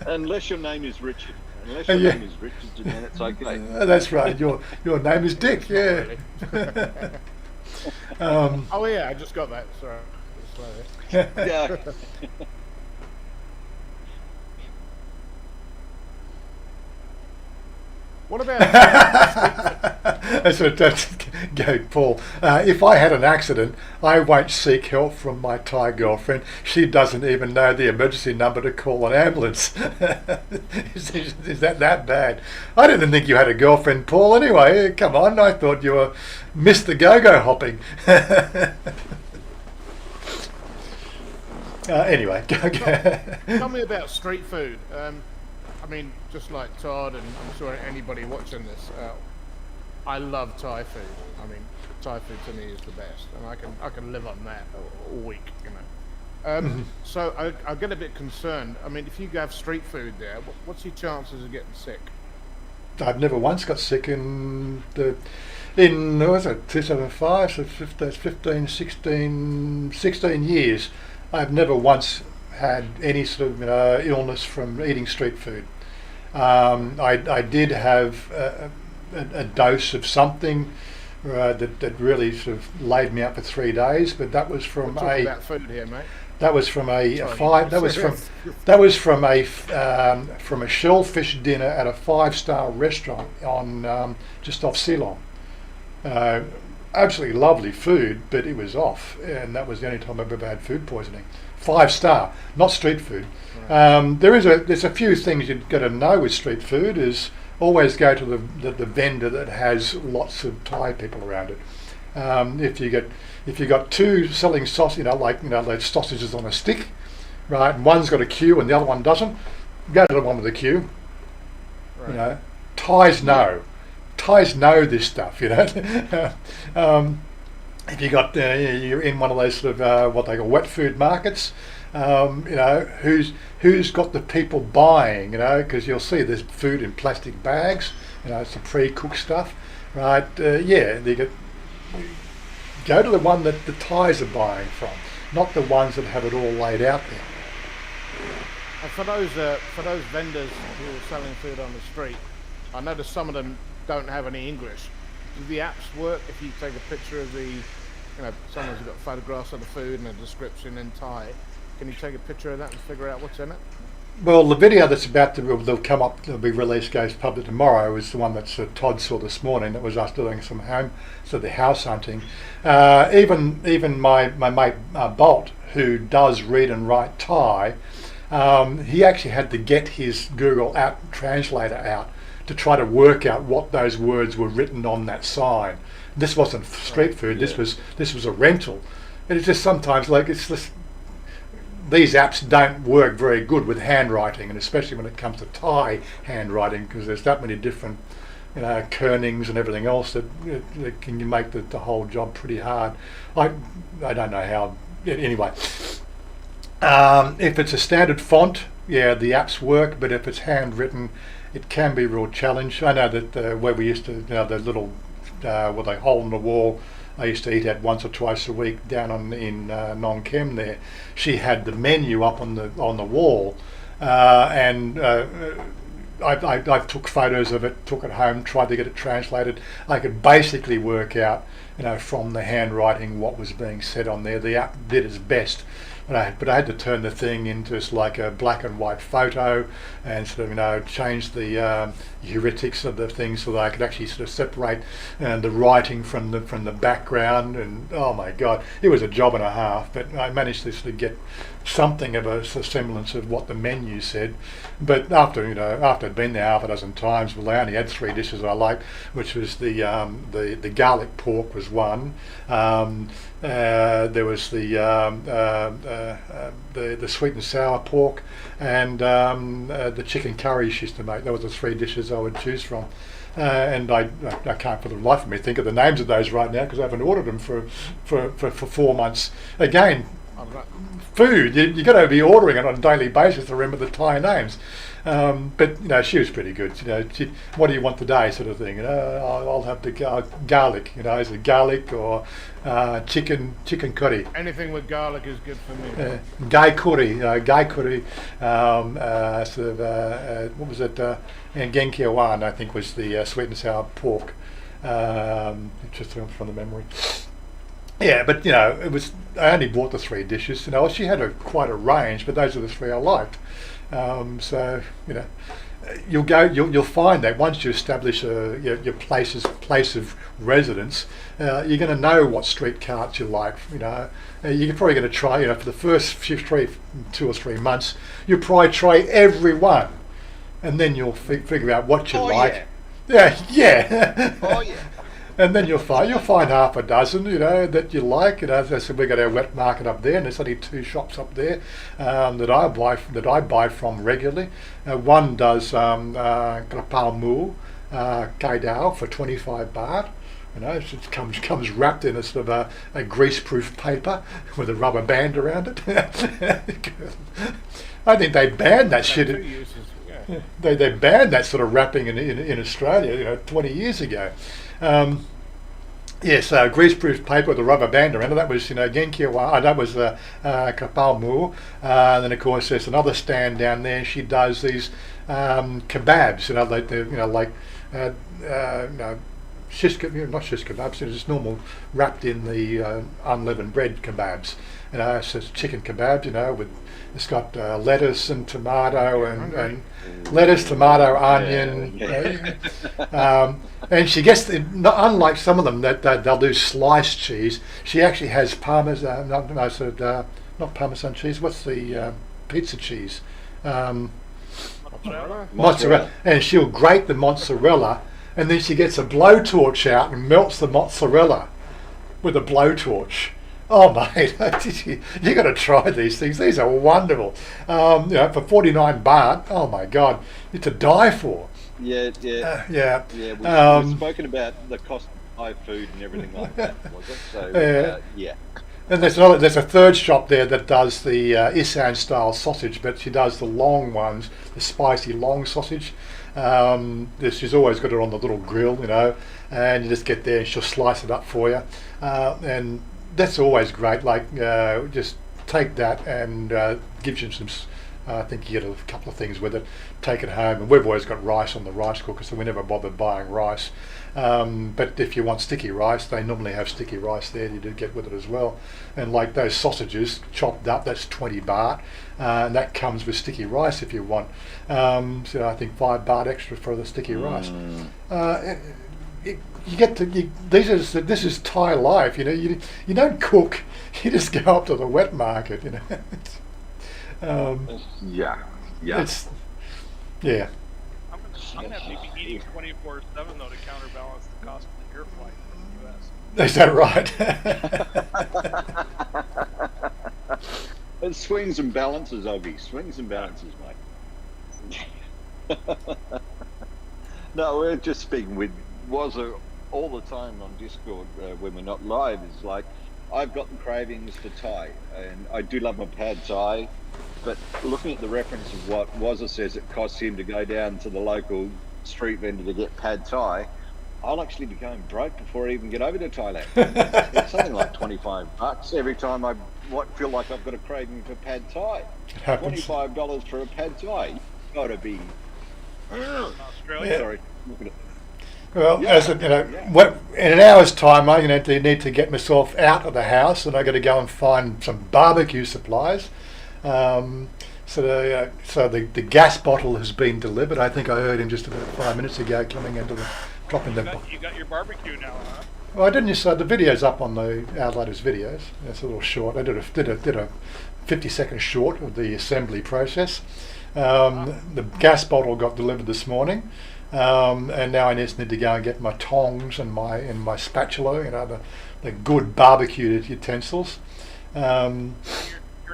Unless your name is Richard. Unless your name is Richard, then it's okay. That's right. Your name is Dick. Yeah. Oh yeah, I just got that. Sorry. Yeah. What about? That's go, Paul. If I had an accident, I won't seek help from my Thai girlfriend. She doesn't even know the emergency number to call an ambulance. Is that bad? I didn't think you had a girlfriend, Paul. Anyway, come on. I thought you were Mr. Go-Go hopping. Anyway, tell me about street food. I mean, just like Todd, and I'm sure anybody watching this, I love Thai food. I mean, Thai food to me is the best, and I can live on that all week, you know. So I get a bit concerned. I mean, if you have street food there, what's your chances of getting sick? I've never once got sick in what was it, 2005, so that's 15, 16 years. I've never once had any sort of illness from eating street food. I did have a dose of something that really sort of laid me up for 3 days, but that was from about food here, mate. That was from from a shellfish dinner at a 5-star restaurant on just off Ceylon. Absolutely lovely food, but it was off, and that was the only time I've ever had food poisoning. 5-star, not street food. Right. There's a few things you've got to know with street food. Is always go to the vendor that has lots of Thai people around it. If you got two selling sausage, those sausages on a stick, right? And one's got a queue and the other one doesn't. Go to the one with the queue. Right. Thais know. Thais know this stuff. If you got you're in one of those sort of what they call wet food markets, who's got the people buying? Because you'll see there's food in plastic bags. Some pre-cooked stuff, right? Go to the one that the Thais are buying from, not the ones that have it all laid out there. And for those vendors who are selling food on the street, I notice some of them don't have any English. Do the apps work if you take a picture of someone's got photographs of the food and a description in Thai? Can you take a picture of that and figure out what's in it? Well, the video that's they'll be released, goes public tomorrow, is the one that Todd saw this morning. That was us doing some house hunting. Even my mate Bolt, who does read and write Thai, he actually had to get his Google app translator out to try to work out what those words were written on that sign. This wasn't street food. Yeah. This was a rental, and it's just sometimes these apps don't work very good with handwriting, and especially when it comes to Thai handwriting, because there's that many different kernings and everything else that can make the whole job pretty hard. I don't know how. Anyway, if it's a standard font, yeah, the apps work, but if it's handwritten, it can be a real challenge. I know that where we used to, the little with a hole in the wall I used to eat at once or twice a week down in Nong Kem there, she had the menu up on the wall, and I took photos of it, took it home, tried to get it translated. I could basically work out, from the handwriting what was being said on there. The app did its best. But I had to turn the thing into just like a black and white photo, and sort of change the heuristics of the thing so that I could actually sort of separate the writing from the background. And oh my God, it was a job and a half. But I managed to sort of get something of a semblance of what the menu said. But after I'd been there half a dozen times, well, I only had 3 dishes I liked, which was the garlic pork was one. There was the sweet and sour pork, and the chicken curry she used to make. Those were the 3 dishes I would choose from. and I can't for the life of me think of the names of those right now because I haven't ordered them for 4 months. Again, food, you got to be ordering it on a daily basis to remember the Thai names. But she was pretty good. What do you want today, sort of thing. I'll have the garlic. Is it garlic or chicken curry? Anything with garlic is good for me. Gai curry. What was it? And Genkiawan, I think, was the sweet and sour pork. Just from the memory. Yeah, but it was. I only bought the 3 dishes. She had quite a range, but those are the 3 I liked. So you'll find that once you establish your place of residence, you're going to know what street carts you like. You're probably going to try. For the first 2 or 3 months, you'll probably try every one, and then you'll figure out what you like. Yeah. Oh yeah. And then you'll find half a dozen, that you like. As I said, we've got our wet market up there, and there's only 2 shops up there that I buy from regularly. One does krapao mu kai dao for 25 baht. It comes wrapped in a sort of a grease-proof paper with a rubber band around it. I think they banned that shit. They banned that sort of wrapping in Australia, 20 years ago. Greaseproof paper with a rubber band around it. That was, Genkiawa. That was Kapao Mu. Then of course there's another stand down there. She does these kebabs. Shish kebabs, not shish kebabs. It's just normal wrapped in the unleavened bread kebabs. So it's chicken kebabs. It's got lettuce and tomato and lettuce, tomato, onion. And she gets, unlike some of them that they'll do sliced cheese, she actually has parmesan. Not parmesan cheese. What's the pizza cheese? Mozzarella. And she'll grate the mozzarella, and then she gets a blowtorch out and melts the mozzarella with a blowtorch. Oh mate, you got to try these things. These are wonderful. For 49 baht. Oh my God, it's to die for. Yeah. We've spoken about the cost of Thai food and everything like that, was it? So yeah. And there's a third shop there that does the Isan style sausage, but she does the long ones, the spicy long sausage. She's always got it on the little grill, and you just get there and she'll slice it up for you, and that's always great. Just take that and gives you some. I think you get a couple of things with it. Take it home, and we've always got rice on the rice cooker, so we never bothered buying rice. But if you want sticky rice, they normally have sticky rice there. You do get with it as well. And like those sausages chopped up, that's 20 baht, and that comes with sticky rice if you want. So I think 5 baht extra for the sticky rice. This is Thai life, you don't cook, you just go up to the wet market, Yeah. It's, yeah. I'm gonna have to be eating 24/7 though to counterbalance the cost of the air flight from the US. Is that right? It swings and balances, Oggy. Swings and balances, mate. No, we're just speaking with Wazza all the time on Discord when we're not live. It's like, I've got the cravings for Thai, and I do love my pad Thai, but looking at the reference of what Wazza says it costs him to go down to the local street vendor to get pad Thai, I'll actually be going broke before I even get over to Thailand. It's something like 25 bucks every time I feel like I've got a craving for pad Thai. $25 for a pad Thai. You've got to be... Australia. Yeah. Sorry. Look at it. Well, in an hour's time, I need to get myself out of the house, and I got to go and find some barbecue supplies. So the gas bottle has been delivered. I think I heard him just about 5 minutes ago coming into dropping the. You got your barbecue now, huh? Well, I didn't. The video's up on the Outlighters videos. It's a little short. I did a 50-second short of the assembly process. The gas bottle got delivered this morning. And now I just need to go and get my tongs and my spatula, the good barbecued utensils. Turn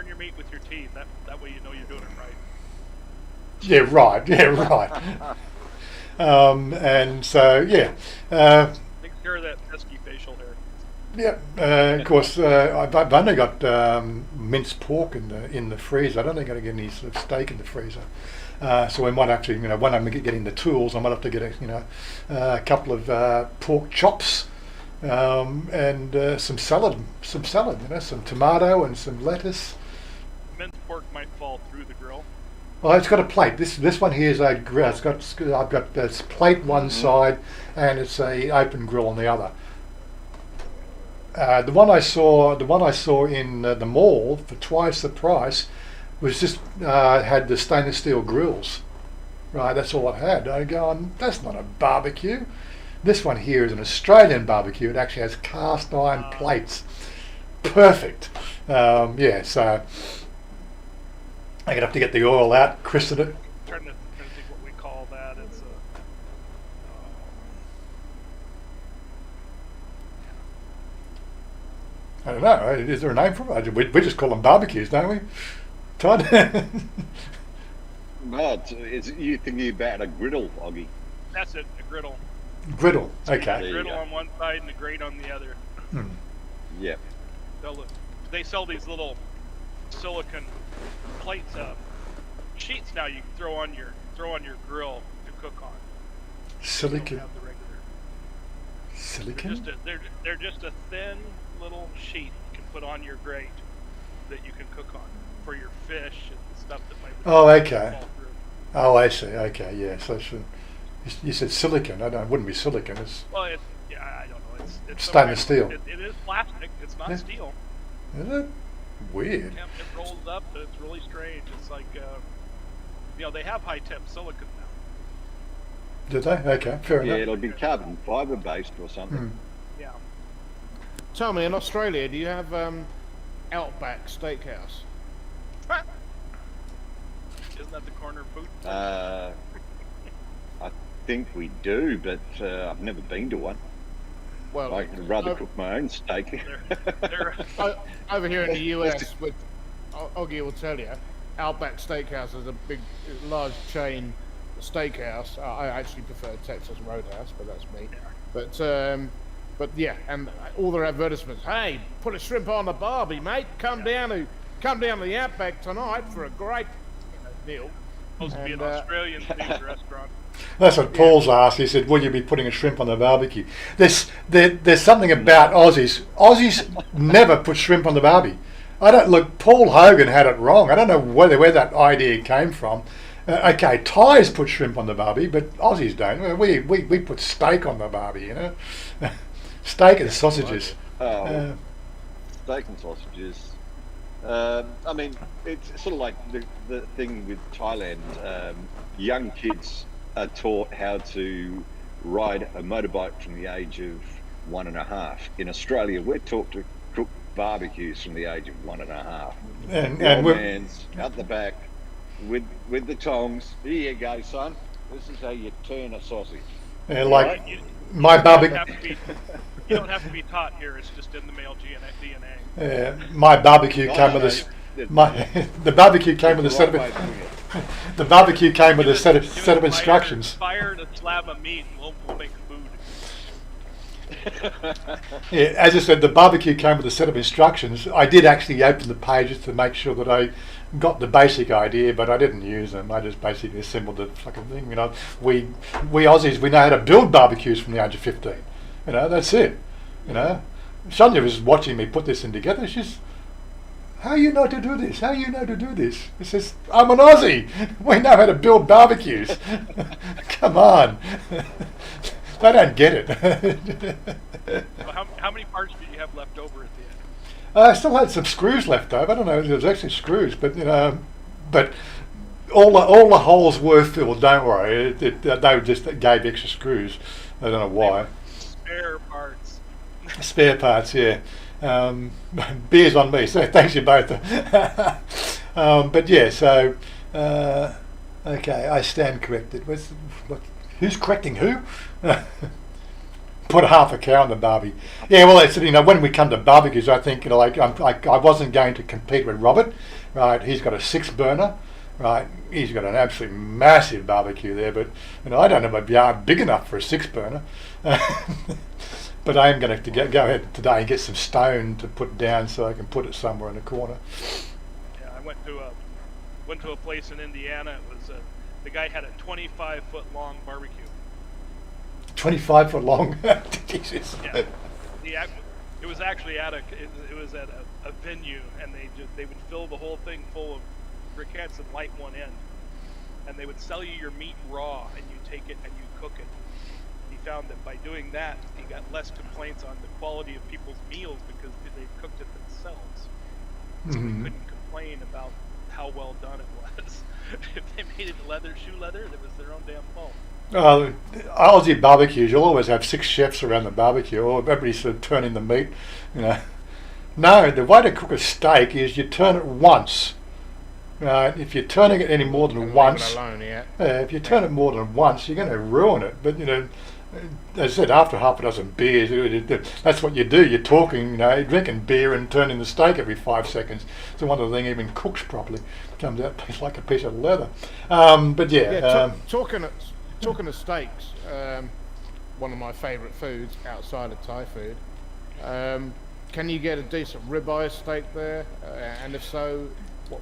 your meat with your teeth. That way you know you're doing it right. Yeah, right. And so Take care of that pesky facial hair. yeah. Of course, I've only got minced pork in the freezer. I don't think I'm going to get any sort of steak in the freezer. So we might actually, when I'm getting the tools, I might have to get a couple of pork chops and some salad, some tomato and some lettuce. Minced pork might fall through the grill. Well, it's got a plate. This one here is a grill. I've got this plate one side, and it's a open grill on the other. The one I saw in the mall for twice the price was just had the stainless steel grills. Right, that's all it had. I go, that's not a barbecue. This one here is an Australian barbecue. It actually has cast iron plates. Perfect. So I'm gonna have to get the oil out, christen it. Trying to think what we call that. It's I don't know. Is there a name for it? We just call them barbecues, don't we, Todd? No, it's you thinking about a griddle, Oggy. that's it. A griddle. Griddle. The Okay. griddle on one side and the grate on the other. Yep. They sell these little silicon plates, sheets now you can throw on your grill to cook on. You Silicon. don't have the regular. Silicon. They're just a thin little sheet you can put on your grate that you can cook on for your fish and stuff that might. Oh, okay. Fall through. Oh, I see. Okay, yeah. So you said silicon. I don't. It wouldn't be silicon. It's Well, I don't know. It's Stainless steel. It is plastic. It's not Yeah. steel. is it weird? Yeah, it rolls up, but it's really strange. It's like, they have high temp silicon now. Did they? Okay, fair Yeah, enough. it'll be carbon fibre based or something. Yeah. Tell me, in Australia, do you have Outback Steakhouse? Isn't that the corner food? I think we do, but I've never been to one. Well, I'd rather cook my own steak. They're over here in the US, which Oggy will tell you, Outback Steakhouse is a big, large chain steakhouse. I actually prefer Texas Roadhouse, but that's me. But yeah, and all their advertisements. Hey, put a shrimp on the barbie, mate. Come down to the Outback tonight for a great meal. supposed to be an And, Australian themed restaurant. That's what Paul's asked. He said, "Will you be putting a shrimp on the barbecue?" There's something about Aussies. Aussies never put shrimp on the barbie. I don't look. Paul Hogan had it wrong. I don't know where that idea came from. Okay, Thais put shrimp on the barbie, but Aussies don't. We put steak on the barbie. Steak and sausages. Steak and sausages. I mean, it's sort of like the thing with Thailand. Young kids are taught how to ride a motorbike from the age of 1.5. In Australia, we're taught to cook barbecues from the age of 1.5. And The old we're, man's out the back with the tongs. Here you go, son. This is how you turn a sausage. like You my don't barbecue. have to be- You don't have to be taught here. It's just in the male DNA. My barbecue came with the barbecue came with a set of the barbecue came with a set of instructions. Fire a slab of meat and we'll make food. Yeah, as I said, the barbecue came with a set of instructions. I did actually open the pages to make sure that I got the basic idea, but I didn't use them. I just basically assembled the fucking thing. We Aussies, we know how to build barbecues from the age of 15. That's it. Chanya was watching me put this in together. She's, how you know to do this? How you know to do this? He says, I'm an Aussie. We know how to build barbecues. Come on. They don't get it. Well, how many parts do you have left over at the end? I still had some screws left over. I don't know if there was actually screws, but but all the holes were filled. Don't worry, they just gave extra screws. I don't know why. Spare parts. Spare parts, yeah. Beers on me. So thanks you both. But yeah, so okay, I stand corrected. Who's correcting who? Put half a cow on the barbie. Yeah, well, it's when we come to barbecues, I think I wasn't going to compete with Robert, right? He's got a 6 burner, right? He's got an absolutely massive barbecue there, but I don't have a yard big enough for a 6-burner. But I am going to go ahead today and get some stone to put down so I can put it somewhere in the corner. Yeah, I went to a place in Indiana. It was the guy had a 25-foot long barbecue. 25 foot long. Jesus. Yeah. It was actually at a venue, and they would fill the whole thing full of briquettes and light one end, and they would sell you your meat raw, and you take it and you cook it. He found that by doing that, he got less complaints on the quality of people's meals because they cooked it themselves. So he couldn't complain about how well done it was. If they made it shoe leather, that was their own damn fault. Aussie barbecues, you'll always have 6 chefs around the barbecue, or everybody's sort of turning the meat, No, the way to cook a steak is you turn it once. If you're turning it any more than once, if you turn it more than once, you're going to ruin it. But as I said, after half a dozen beers, that's what you do. You're talking, drinking beer and turning the steak every 5 seconds. So one of the things even cooks properly comes out tastes like a piece of leather. Talking of steaks, one of my favourite foods outside of Thai food. Can you get a decent ribeye steak there? And if so,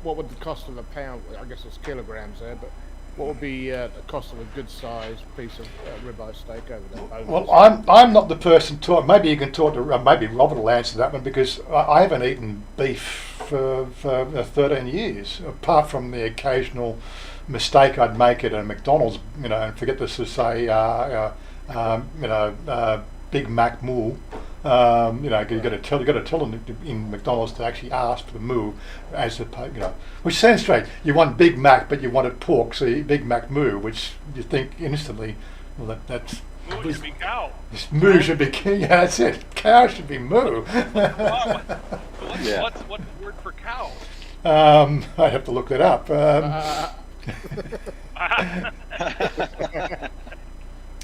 what would the cost of a pound? I guess it's kilograms there, but what would be the cost of a good sized piece of ribeye steak over there? Well, I'm not the person to talk. Maybe you can talk to maybe Robert will answer that one, because I haven't eaten beef for 13 years, apart from the occasional mistake I'd make at a McDonald's, and forget to say, Big Mac moo. You got to tell them in McDonald's to actually ask for the moo, which sounds strange. You want Big Mac, but you wanted pork, so you Big Mac moo, which you think instantly, well, that's. Moo should be cow. Moo should be yeah, that's it. Cow should be moo. What's the word for cow? I'd have to look that up.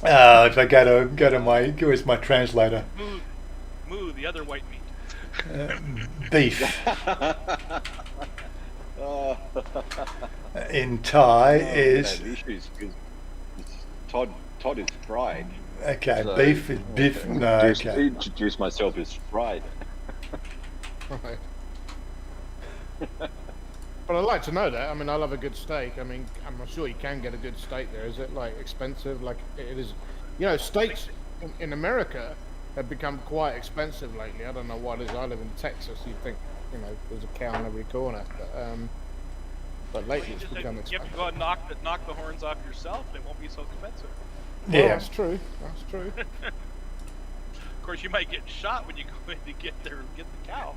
If I go to my, where's my translator? Moo, the other white meat. Beef. In Thai is. Todd is fried. Okay, so beef is beef. No, okay. Introduce myself as fried. Right. But I'd like to know that. I mean, I love a good steak. I mean, I'm not sure you can get a good steak there. Is it expensive? Like it is, steaks in America have become quite expensive lately. I don't know what it is. I live in Texas. You think, there's a cow on every corner, but lately it's become expensive. You have to go out and knock the horns off yourself, and it won't be so expensive. Yeah, well, that's true. That's true. Of course, you might get shot when you go in to get there and get the cow.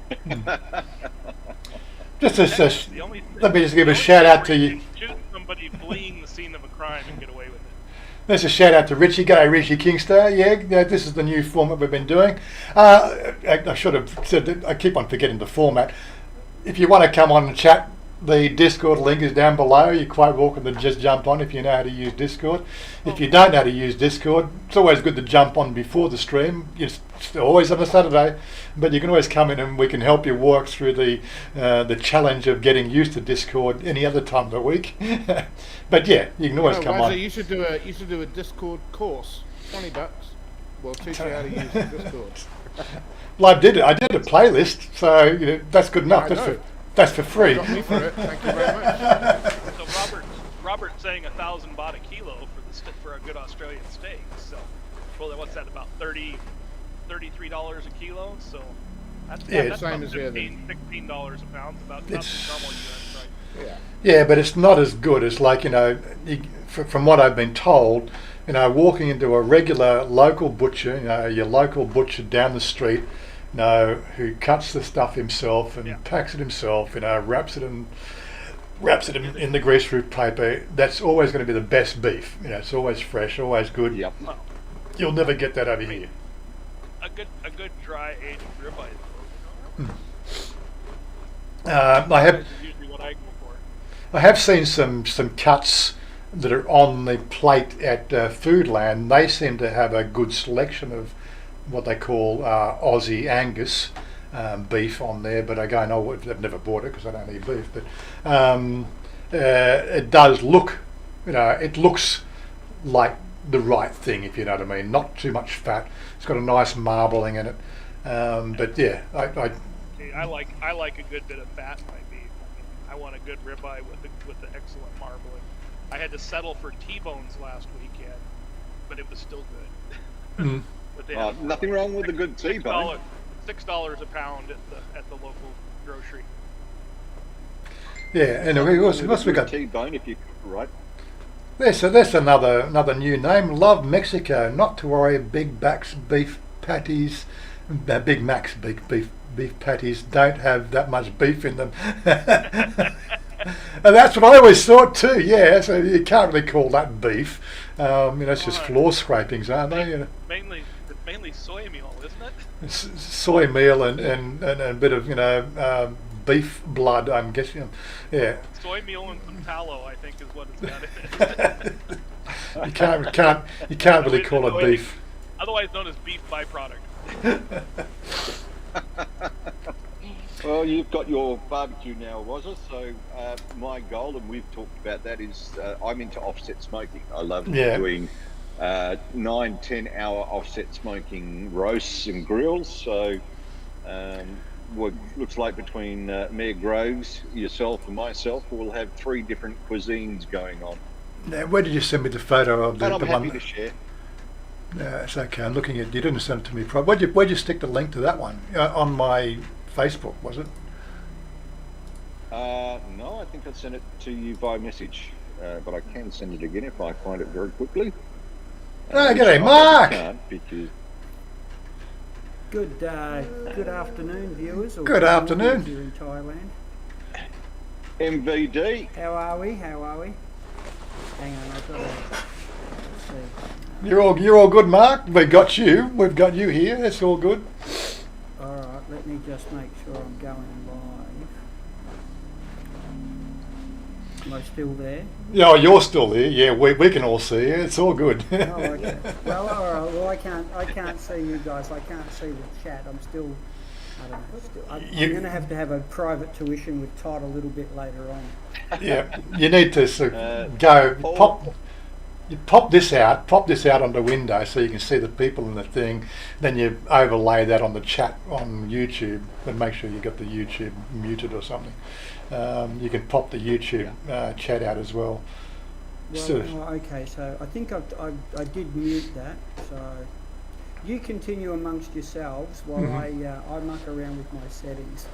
Let me just give a shout out to you. Shoot somebody fleeing the scene of a crime and get away with it. There's a shout out to Richie. G'day, Richie Kingstar. Yeah, this is the new format we've been doing. I should have said that. I keep on forgetting the format. If you want to come on and chat, the Discord link is down below. You're quite welcome to just jump on if you know how to use Discord. If you don't know how to use Discord, it's always good to jump on before the stream. It's always on a Saturday, but you can always come in and we can help you work through the challenge of getting used to Discord any other time of the week. But yeah, you can always come Wazza, on. You should do a Discord course. $20. We'll teach you how to use Discord. Well, I did a playlist, so that's good enough. That's for free. Got me for it. Thank you very much. So Robert's saying 1,000 baht a kilo for a good Australian steak. So, well, what's that, about $33 a kilo? So that's same about as the other. $16 a pound. About the normal US price. Yeah, but it's not as good as from what I've been told. Walking into a regular local butcher, your local butcher down the street. Who cuts the stuff himself and packs it himself, wraps it in the greaseproof paper. That's always going to be the best beef. It's always fresh, always good. Yep. You'll never get that over here. A good dry aged ribeye. I have. This is usually what I go for. I have seen some cuts that are on the plate at Foodland. They seem to have a good selection of what they call Aussie Angus beef on there, but again, I've never bought it because I don't eat beef. But it does look, it looks like the right thing, if you know what I mean. Not too much fat. It's got a nice marbling in it. But yeah, I like a good bit of fat in my beef. I want a good ribeye with the excellent marbling. I had to settle for T-bones last weekend, but it was still good. Mm. But they nothing wrong with a good T-bone. $6 a pound at the local grocery. Yeah, anyway, what else we got? T-bone, if you right. So that's another new name. Love Mexico. Not to worry. Big Mac's beef patties. Big Mac's beef patties don't have that much beef in them. And that's what I always thought too. Yeah, so you can't really call that beef. It's just floor scrapings, aren't they? Mainly soy meal, isn't it? Soy meal and a bit of beef blood, I'm guessing. Yeah. Soy meal and some tallow, I think, is what it's got in it. You can't really call it beef. Otherwise known as beef byproduct. Well, you've got your barbecue now, Wazza. So my goal, and we've talked about that, is I'm into offset smoking. I love doing 9-10 hour offset smoking roasts and grills. So what looks like between Mayor Groves, yourself and myself, we'll have 3 different cuisines going on. Now, where did you send me the photo of and the I'm happy one? to share. No, it's okay. I'm looking at. You didn't send it to me. Where'd you stick the link to that one? On my Facebook, was it? No, I think I sent it to you via message, but I can send it again if I find it very quickly. G'day, Mark. Good afternoon, viewers. Or Good afternoon. Here in Thailand. MVD. How are we? Hang on, I've got to see. You're all good, Mark. We've got you here. It's all good. All right, let me just make sure I'm going live. Am I still there? Yeah, you're still there. Yeah, we can all see you. It's all good. Oh, okay. Well, all right. Well, I can't see you guys. I can't see the chat. I'm still. I don't know. I'm going to have a private tuition with Todd a little bit later on. Yeah, you need to sort of go pop this out on the window so you can see the people in the thing. Then you overlay that on the chat on YouTube and make sure you got the YouTube muted or something. You can pop the YouTube chat out as well. Okay, so I think I did mute that. So you continue amongst yourselves while I muck around with my settings.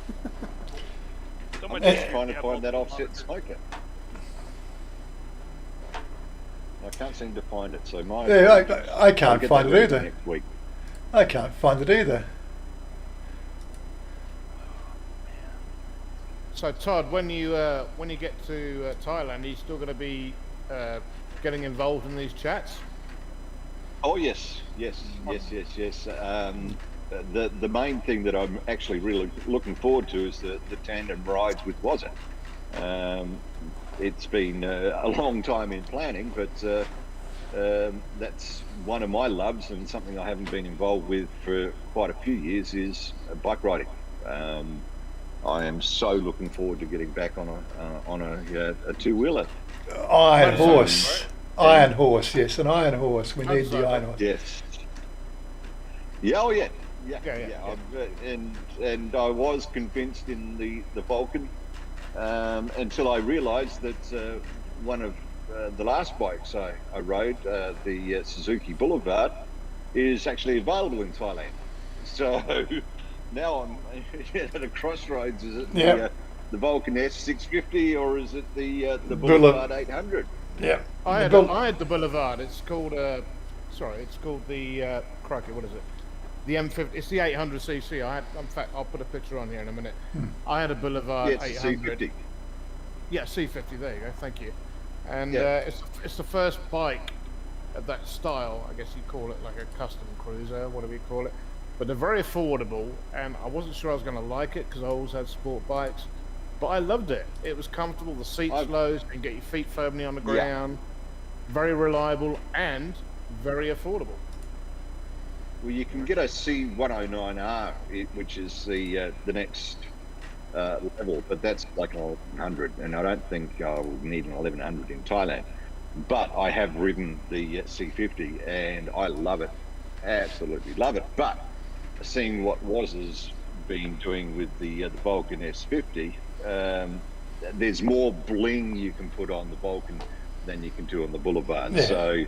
Someone just trying to find that offset smoker. I can't seem to find it, so I can't find it either. Next week. I can't find it either. So Todd, when you get to Thailand, are you still going to be getting involved in these chats? Oh yes. The main thing that I'm actually really looking forward to is the tandem rides with Wazza. It's been a long time in planning, but that's one of my loves, and something I haven't been involved with for quite a few years is bike riding. I am so looking forward to getting back on a two-wheeler. Iron horse, yes, an iron horse. We need the iron horse. Yes. Yeah. Oh yeah. And I was convinced in the Vulcan. Until I realised that one of the last bikes I rode, the Suzuki Boulevard, is actually available in Thailand. So now I'm at a crossroads. Is it the Vulcan S650 or is it the Boulevard 800? Yeah, I had the Boulevard. It's called the crikey, what is it? The M50. It's the 800cc. In fact, I'll put a picture on here in a minute. I had a Boulevard 800. C50. Yeah, C50. There you go. Thank you. And it's the first bike of that style. I guess you call it like a custom cruiser, whatever you call it. But they're very affordable, and I wasn't sure I was going to like it because I always had sport bikes. But I loved it. It was comfortable. The seats low, you can get your feet firmly on the ground. Very reliable and very affordable. Well, you can get a C109R, which is the next level, but that's like an 1100, and I don't think I will need an 1100 in Thailand. But I have ridden the C50, and I love it, absolutely love it. But seeing what Wazza's been doing with the Vulcan S50, there's more bling you can put on the Vulcan than you can do on the Boulevard. Yeah. So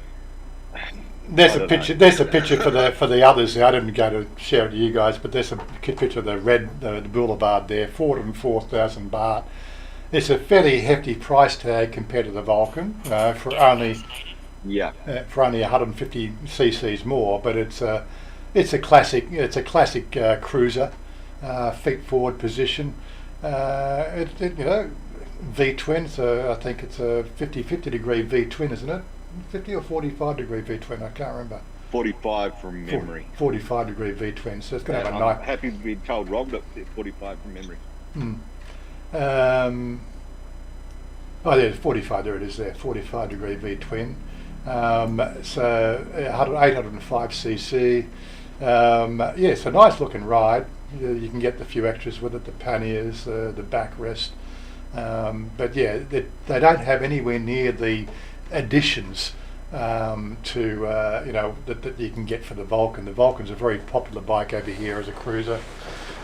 there's a picture. There's a picture for the others. I didn't go to share it to you guys, but there's a picture of the Boulevard there, 404,000 baht. It's a fairly hefty price tag compared to the Vulcan for only 150 cc's more, but it's a classic cruiser, feet forward position. V-twin, so I think it's a 50 degree V-twin, isn't it? 50 or 45 degree V-twin, I can't remember. 45 from memory. 45 degree V-twin, so it's going to have a I'm nice... happy to be told wrong, but 45 from memory. Oh, there's 45, there it is there, 45 degree V-twin. So 805 cc. It's a nice looking ride. You can get the few extras with it, the panniers, the backrest. But yeah, they don't have anywhere near the additions that you can get for the Vulcan. The Vulcan's a very popular bike over here as a cruiser.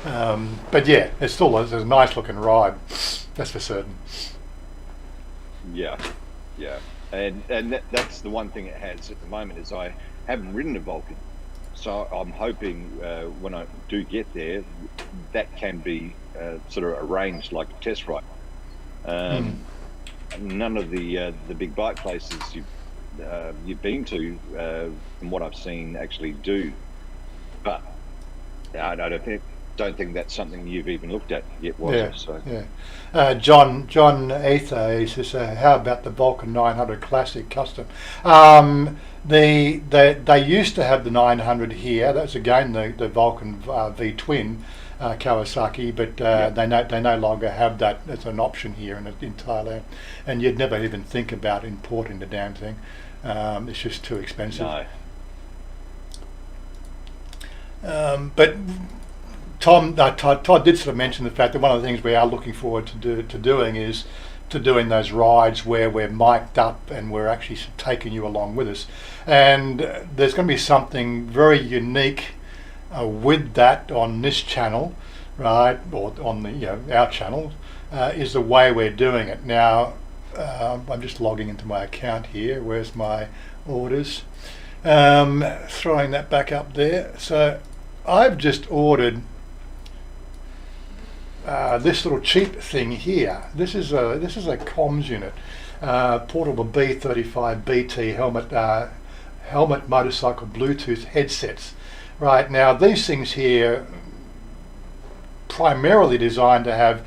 But yeah, it's a nice looking ride, that's for certain. Yeah, and that's the one thing it has at the moment is I haven't ridden a Vulcan, so I'm hoping when I do get there, that can be sort of arranged like a test ride. None of the big bike places you've been to, from what I've seen, actually do. But I don't think that's something you've even looked at yet, was it? So. Yeah. John Ether, he says, how about the Vulcan 900 Classic Custom? They used to have the 900 here. That's again the Vulcan V-twin Kawasaki, but they no longer have that as an option here in Thailand. And you'd never even think about importing the damn thing. It's just too expensive. No. But Todd did sort of mention the fact that one of the things we are looking forward to doing is to doing those rides where we're mic'd up and we're actually taking you along with us. And there's going to be something very unique with that on this channel, right, or on the our channel, is the way we're doing it. Now, I'm just logging into my account here. Where's my orders? Throwing that back up there. So I've just ordered this little cheap thing here. This is a comms unit, portable B35 BT helmet motorcycle Bluetooth headsets. Right, now these things here primarily designed to have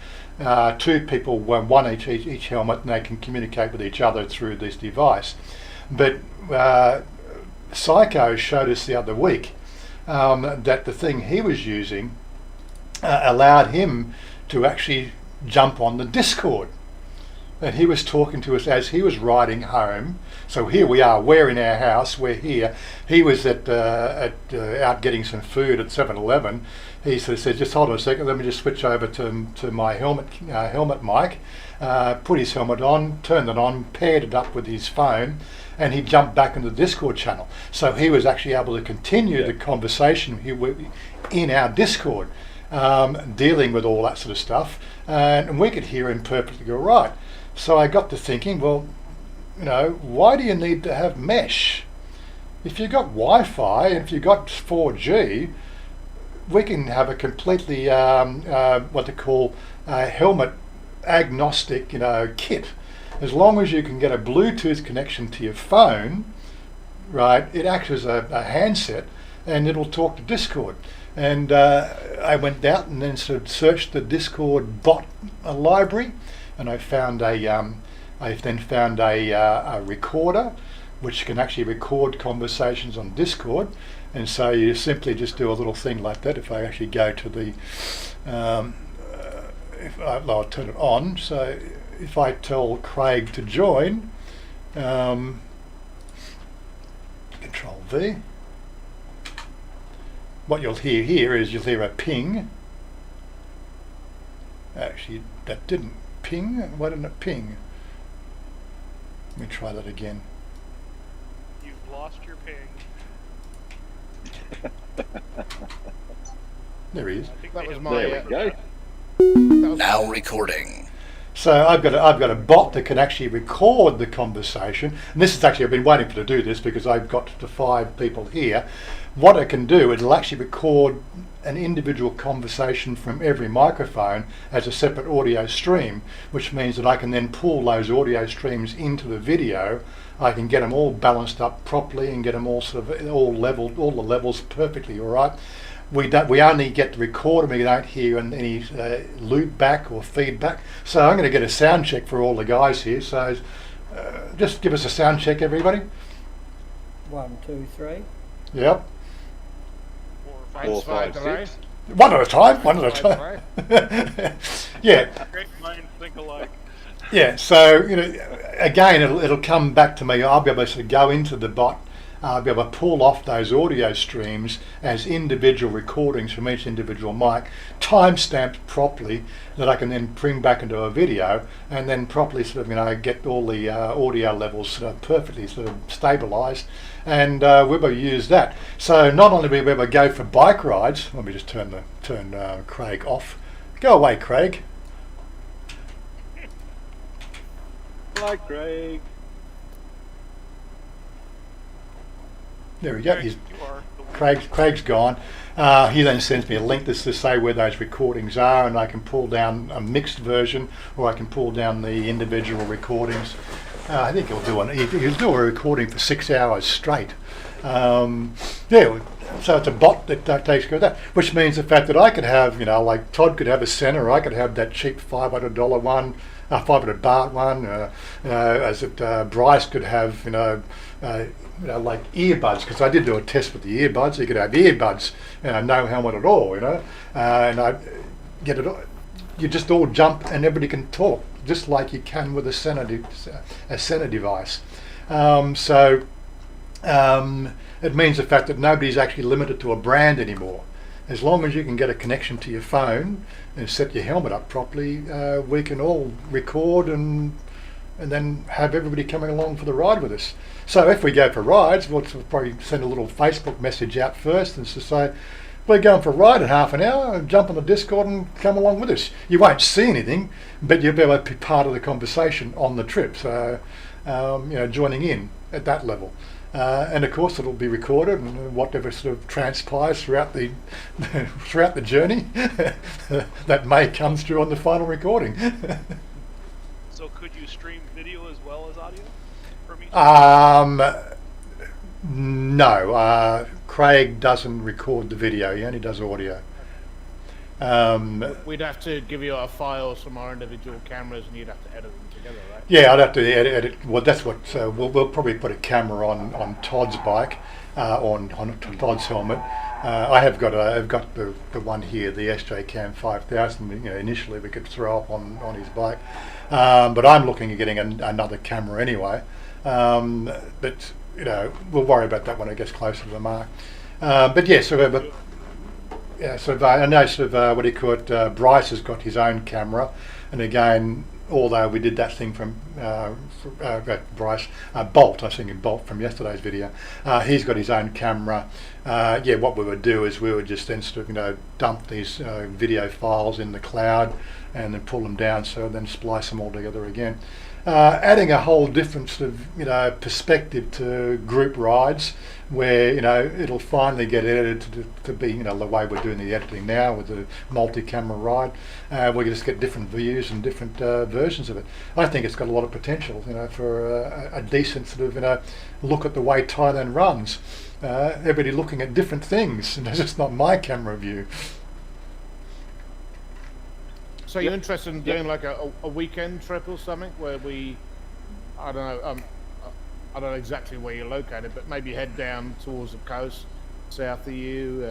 two people, one each helmet, and they can communicate with each other through this device. But Psycho showed us the other week that the thing he was using allowed him to actually jump on the Discord. And he was talking to us as he was riding home. So here we are, we're in our house, we're here. He was out getting some food at 7-Eleven. He sort of said, just hold on a second, let me just switch over to my helmet mic, put his helmet on, turned it on, paired it up with his phone, and he jumped back into the Discord channel. So he was actually able to continue the conversation in our Discord, dealing with all that sort of stuff, and we could hear him perfectly all right. So I got to thinking, well, why do you need to have mesh? If you've got Wi-Fi and if you've got 4G, we can have a completely what they call helmet agnostic, kit. As long as you can get a Bluetooth connection to your phone, right? It acts as a handset, and it'll talk to Discord. And I went out and then sort of searched the Discord bot library, and I found a recorder which can actually record conversations on Discord. And so you simply just do a little thing like that. If I actually go to the, I'll turn it on. So if I tell Craig to join, Control V. What you'll hear here is you'll hear a ping, Actually, that didn't ping. Why didn't it ping? Let me try that again. You've lost your ping. There he is. I think That they was have- my. There we go. That was Now recording. So I've got a bot that can actually record the conversation, and this is actually, I've been waiting for to do this because I've got to 5 people here. What it can do, it'll actually record an individual conversation from every microphone as a separate audio stream, which means that I can then pull those audio streams into the video. I can get them all balanced up properly and get them all sort of all leveled, all the levels perfectly, all right? We only get to record and we don't hear any loop back or feedback. So I'm going to get a sound check for all the guys here. So just give us a sound check, everybody. 1, 2, 3. Yep. 4, 5, 6. One at a time. One at a time. Yeah. Great minds think alike. Yeah. So again, it'll come back to me. I'll be able to go into the bot. I'll be able to pull off those audio streams as individual recordings from each individual mic, time-stamped properly, that I can then bring back into a video and then properly sort of get all the audio levels sort of perfectly sort of stabilised, and we'll be able to use that. So not only will we be able to go for bike rides. Let me just turn Craig off. Go away, Craig. Like Craig. There we go. You He's are the winner. Craig's gone. He then sends me a link to say where those recordings are, and I can pull down a mixed version, or I can pull down the individual recordings. I think he'll do a recording for 6 hours straight. Yeah, so it's a bot that takes care of that, which means the fact that I could have, like Todd could have a center, I could have that cheap $500 one, $500 baht one, as Bryce could have, like earbuds, because I did do a test with the earbuds. You could have earbuds, no helmet at all, and I get it. You just all jump and everybody can talk, just like you can with a center device. It means the fact that nobody's actually limited to a brand anymore. As long as you can get a connection to your phone and set your helmet up properly, we can all record and then have everybody coming along for the ride with us. So if we go for rides, we'll probably send a little Facebook message out first and to say, we're going for a ride in half an hour, jump on the Discord and come along with us. You won't see anything, but you'll be able to be part of the conversation on the trip. So, joining in at that level. And of course it'll be recorded, and whatever sort of transpires throughout the throughout the journey that may come through on the final recording. So could you stream video as well as audio from each? No, Craig doesn't record the video, he only does audio. We'd have to give you our files from our individual cameras, and you'd have to edit them together, right? Yeah, I'd have to edit. Well, that's what. We'll probably put a camera on Todd's bike, on Todd's helmet. I've got the one here, the SJ Cam 5000. Initially we could throw up on his bike, but I'm looking at getting another camera anyway. But we'll worry about that when it gets closer to the mark. But yeah, I know sort of what do you call it? Bryce has got his own camera, and again, although we did that thing from Bryce, Bolt, I was thinking Bolt from yesterday's video, he's got his own camera. What we would do is we would just then sort of dump these video files in the cloud and then pull them down, so then splice them all together again. Adding a whole different sort of perspective to group rides, where it'll finally get edited to be the way we're doing the editing now with the multi-camera ride. We can just get different views and different versions of it. I think it's got a lot of potential, for a decent sort of look at the way Thailand runs. Everybody looking at different things, and it's just not my camera view. So you're interested in doing like a weekend trip or something where I don't know exactly where you're located, but maybe head down towards the coast, south of you,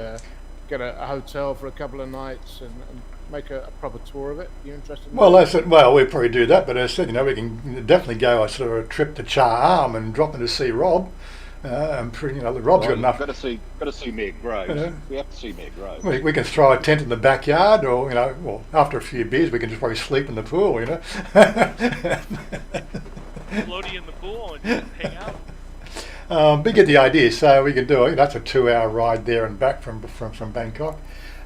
get a hotel for a couple of nights and make a proper tour of it. You interested in that? Well, we'd probably do that, but as I said, we can definitely go a sort of a trip to Cha Am and drop in to see Rob. I'm pretty, Rob's got enough. Got to see Mayor Groves. We have to see Mayor Groves. We can throw a tent in the backyard, or well, after a few beers, we can just probably sleep in the pool. Floaty in the pool and just hang out. But you get the idea. So we can do it. That's a 2-hour ride there and back from Bangkok.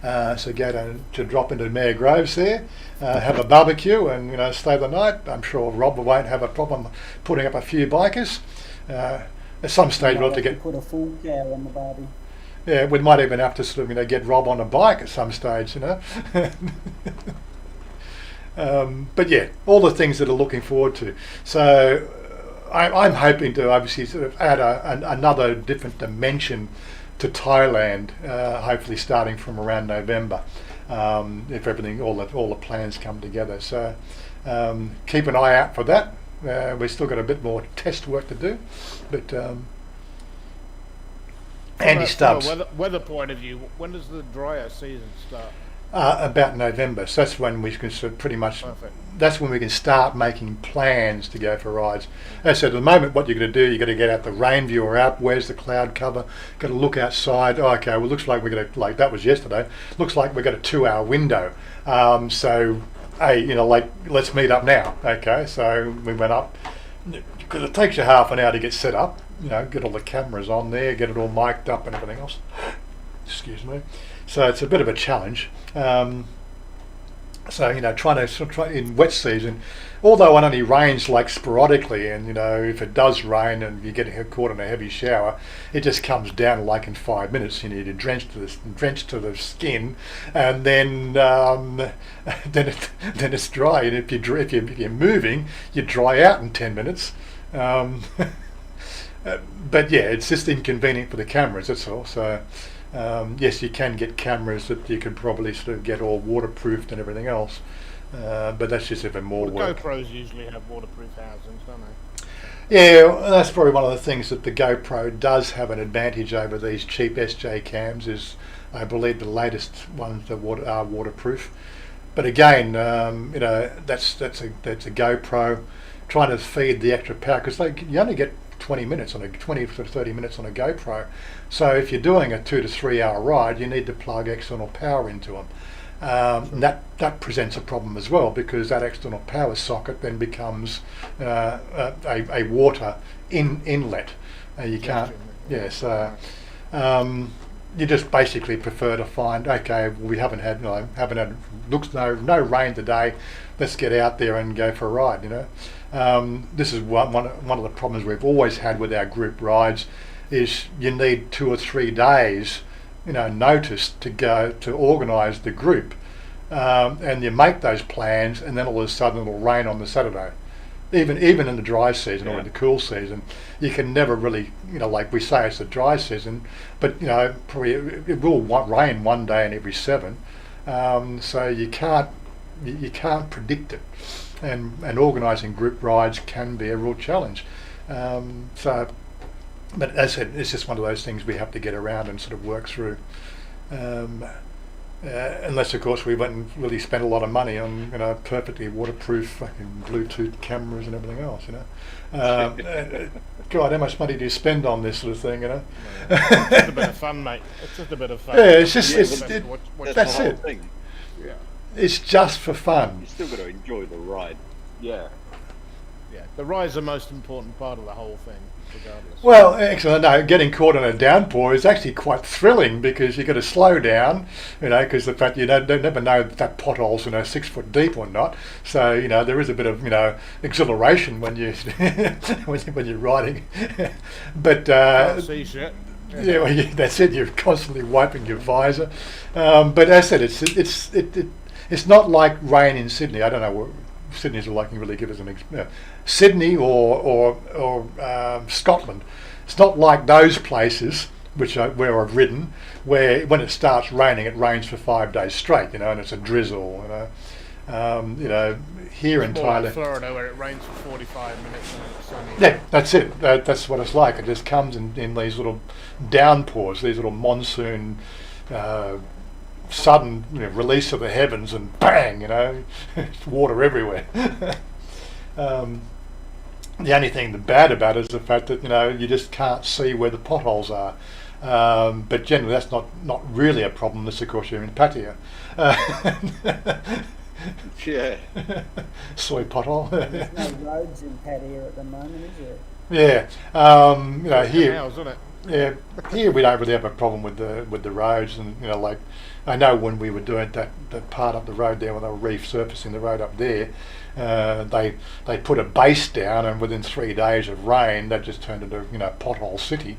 So go to drop into Mayor Groves there, have a barbecue, and stay the night. I'm sure Rob won't have a problem putting up a few bikers. At some stage, we'll have to get put a full cow on the barbie. Yeah, we might even have to sort of get Rob on a bike at some stage, But yeah, all the things that are looking forward to. So I'm hoping to obviously sort of add another different dimension to Thailand, hopefully starting from around November, if everything, all the plans come together. So keep an eye out for that. We've still got a bit more test work to do, but Andy Stubbs. From a weather point of view, when does the drier season start? About November. So that's when we can sort of pretty much. Perfect. That's when we can start making plans to go for rides. As I said, at the moment, what you're going to do, you've got to get out the rain viewer app. Where's the cloud cover? Got to look outside. Oh, okay, well, looks like we're going to, like that was yesterday. Looks like we've got a 2-hour window. So, hey, let's meet up now. Okay, so we went up because it takes you half an hour to get set up. Get all the cameras on there, get it all mic'd up and everything else. Excuse me. So it's a bit of a challenge. So trying to in wet season, although it only rains like sporadically, and if it does rain and you get caught in a heavy shower, it just comes down like in 5 minutes. You need to drench to the skin, and then then it's dry. And if you're moving, you dry out in 10 minutes. But yeah, it's just inconvenient for the cameras. That's all. So. Yes, you can get cameras that you can probably sort of get all waterproofed and everything else, but that's just even more work. GoPros usually have waterproof housings, don't they? Yeah, well, that's probably one of the things that the GoPro does have an advantage over these cheap SJ cams. Is I believe the latest ones are waterproof, but again, that's a GoPro trying to feed the extra power because you only get 20 to 30 minutes on a GoPro. So if you're doing a 2 to 3 hour ride, you need to plug external power into them. And that presents a problem as well, because that external power socket then becomes a water inlet. You can't. So you just basically prefer to find, okay, we haven't had no rain today. Let's get out there and go for a ride. This is one of the problems we've always had with our group rides, is you need 2 or 3 days, notice to go to organise the group, and you make those plans, and then all of a sudden it'll rain on the Saturday. Even in the dry season or in the cool season, you can never really, like we say, it's the dry season, but probably it will rain one day in every 7, so you can't predict it. And organising group rides can be a real challenge. But as I said, it's just one of those things we have to get around and sort of work through. Unless, of course, we went and really spent a lot of money on perfectly waterproof fucking Bluetooth cameras and everything else. God, how much money do you spend on this sort of thing? It's just a bit of fun, mate. It's just a bit of fun. Yeah, it's just that's the whole thing. Yeah. It's just for fun. You still got to enjoy the ride. Yeah. Yeah. The ride's the most important part of the whole thing, regardless. Well, excellent. No, getting caught in a downpour is actually quite thrilling, because you've got to slow down, because the fact you don't never know if that pothole's 6 foot deep or not. So there is a bit of exhilaration when you when you're riding, but Can't see shit. Yeah, well, that's it. You're constantly wiping your visor, but as I said, it's not like rain in Sydney. I don't know what Sydney's like. Can really give us Sydney or Scotland. It's not like those places where I've ridden, where when it starts raining, it rains for 5 days straight. And it's a drizzle. Here in More Thailand, like Florida, where it rains for 45 minutes and it's sunny. yeah, that's it. That's what it's like. It just comes in these little downpours, these little monsoon. Sudden release of the heavens, and bang, water everywhere. The only thing bad about it is the fact that you just can't see where the potholes are. But generally, that's not really a problem unless, of course, you're in Pattaya. Yeah. Soy pothole. There's no roads in Pattaya at the moment, is there? Yeah. Here. Canals, isn't it? Yeah, here we don't really have a problem with the roads, and like I know when we were doing that part up the road there when they were resurfacing the road up there, they put a base down, and within 3 days of rain, that just turned into pothole city.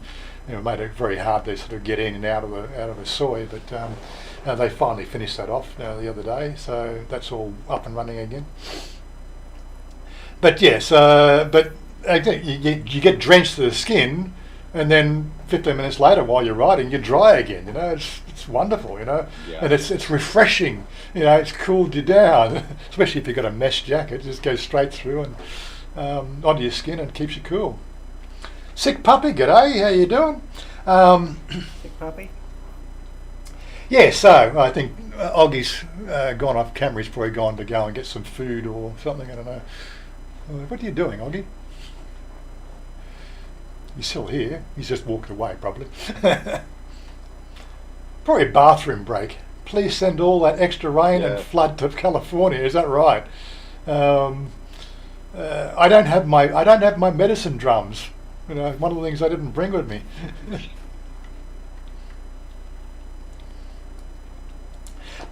Made it very hard to sort of get in and out of the soy, but they finally finished that off the other day, so that's all up and running again. But yes, but again, you get drenched to the skin. And then 15 minutes later, while you're riding, you're dry again. It's wonderful. Yeah. And it's refreshing. It's cooled you down, especially if you've got a mesh jacket. It just goes straight through and onto your skin and keeps you cool. Sick puppy, g'day. How you doing? Sick puppy. Yeah. So I think Oggie's gone off camera. He's probably gone to go and get some food or something. I don't know. What are you doing, Oggie? He's still here. He's just walked away, probably. Probably a bathroom break. Please send all that extra rain and flood to California. Is that right? I don't have my medicine drums. One of the things I didn't bring with me.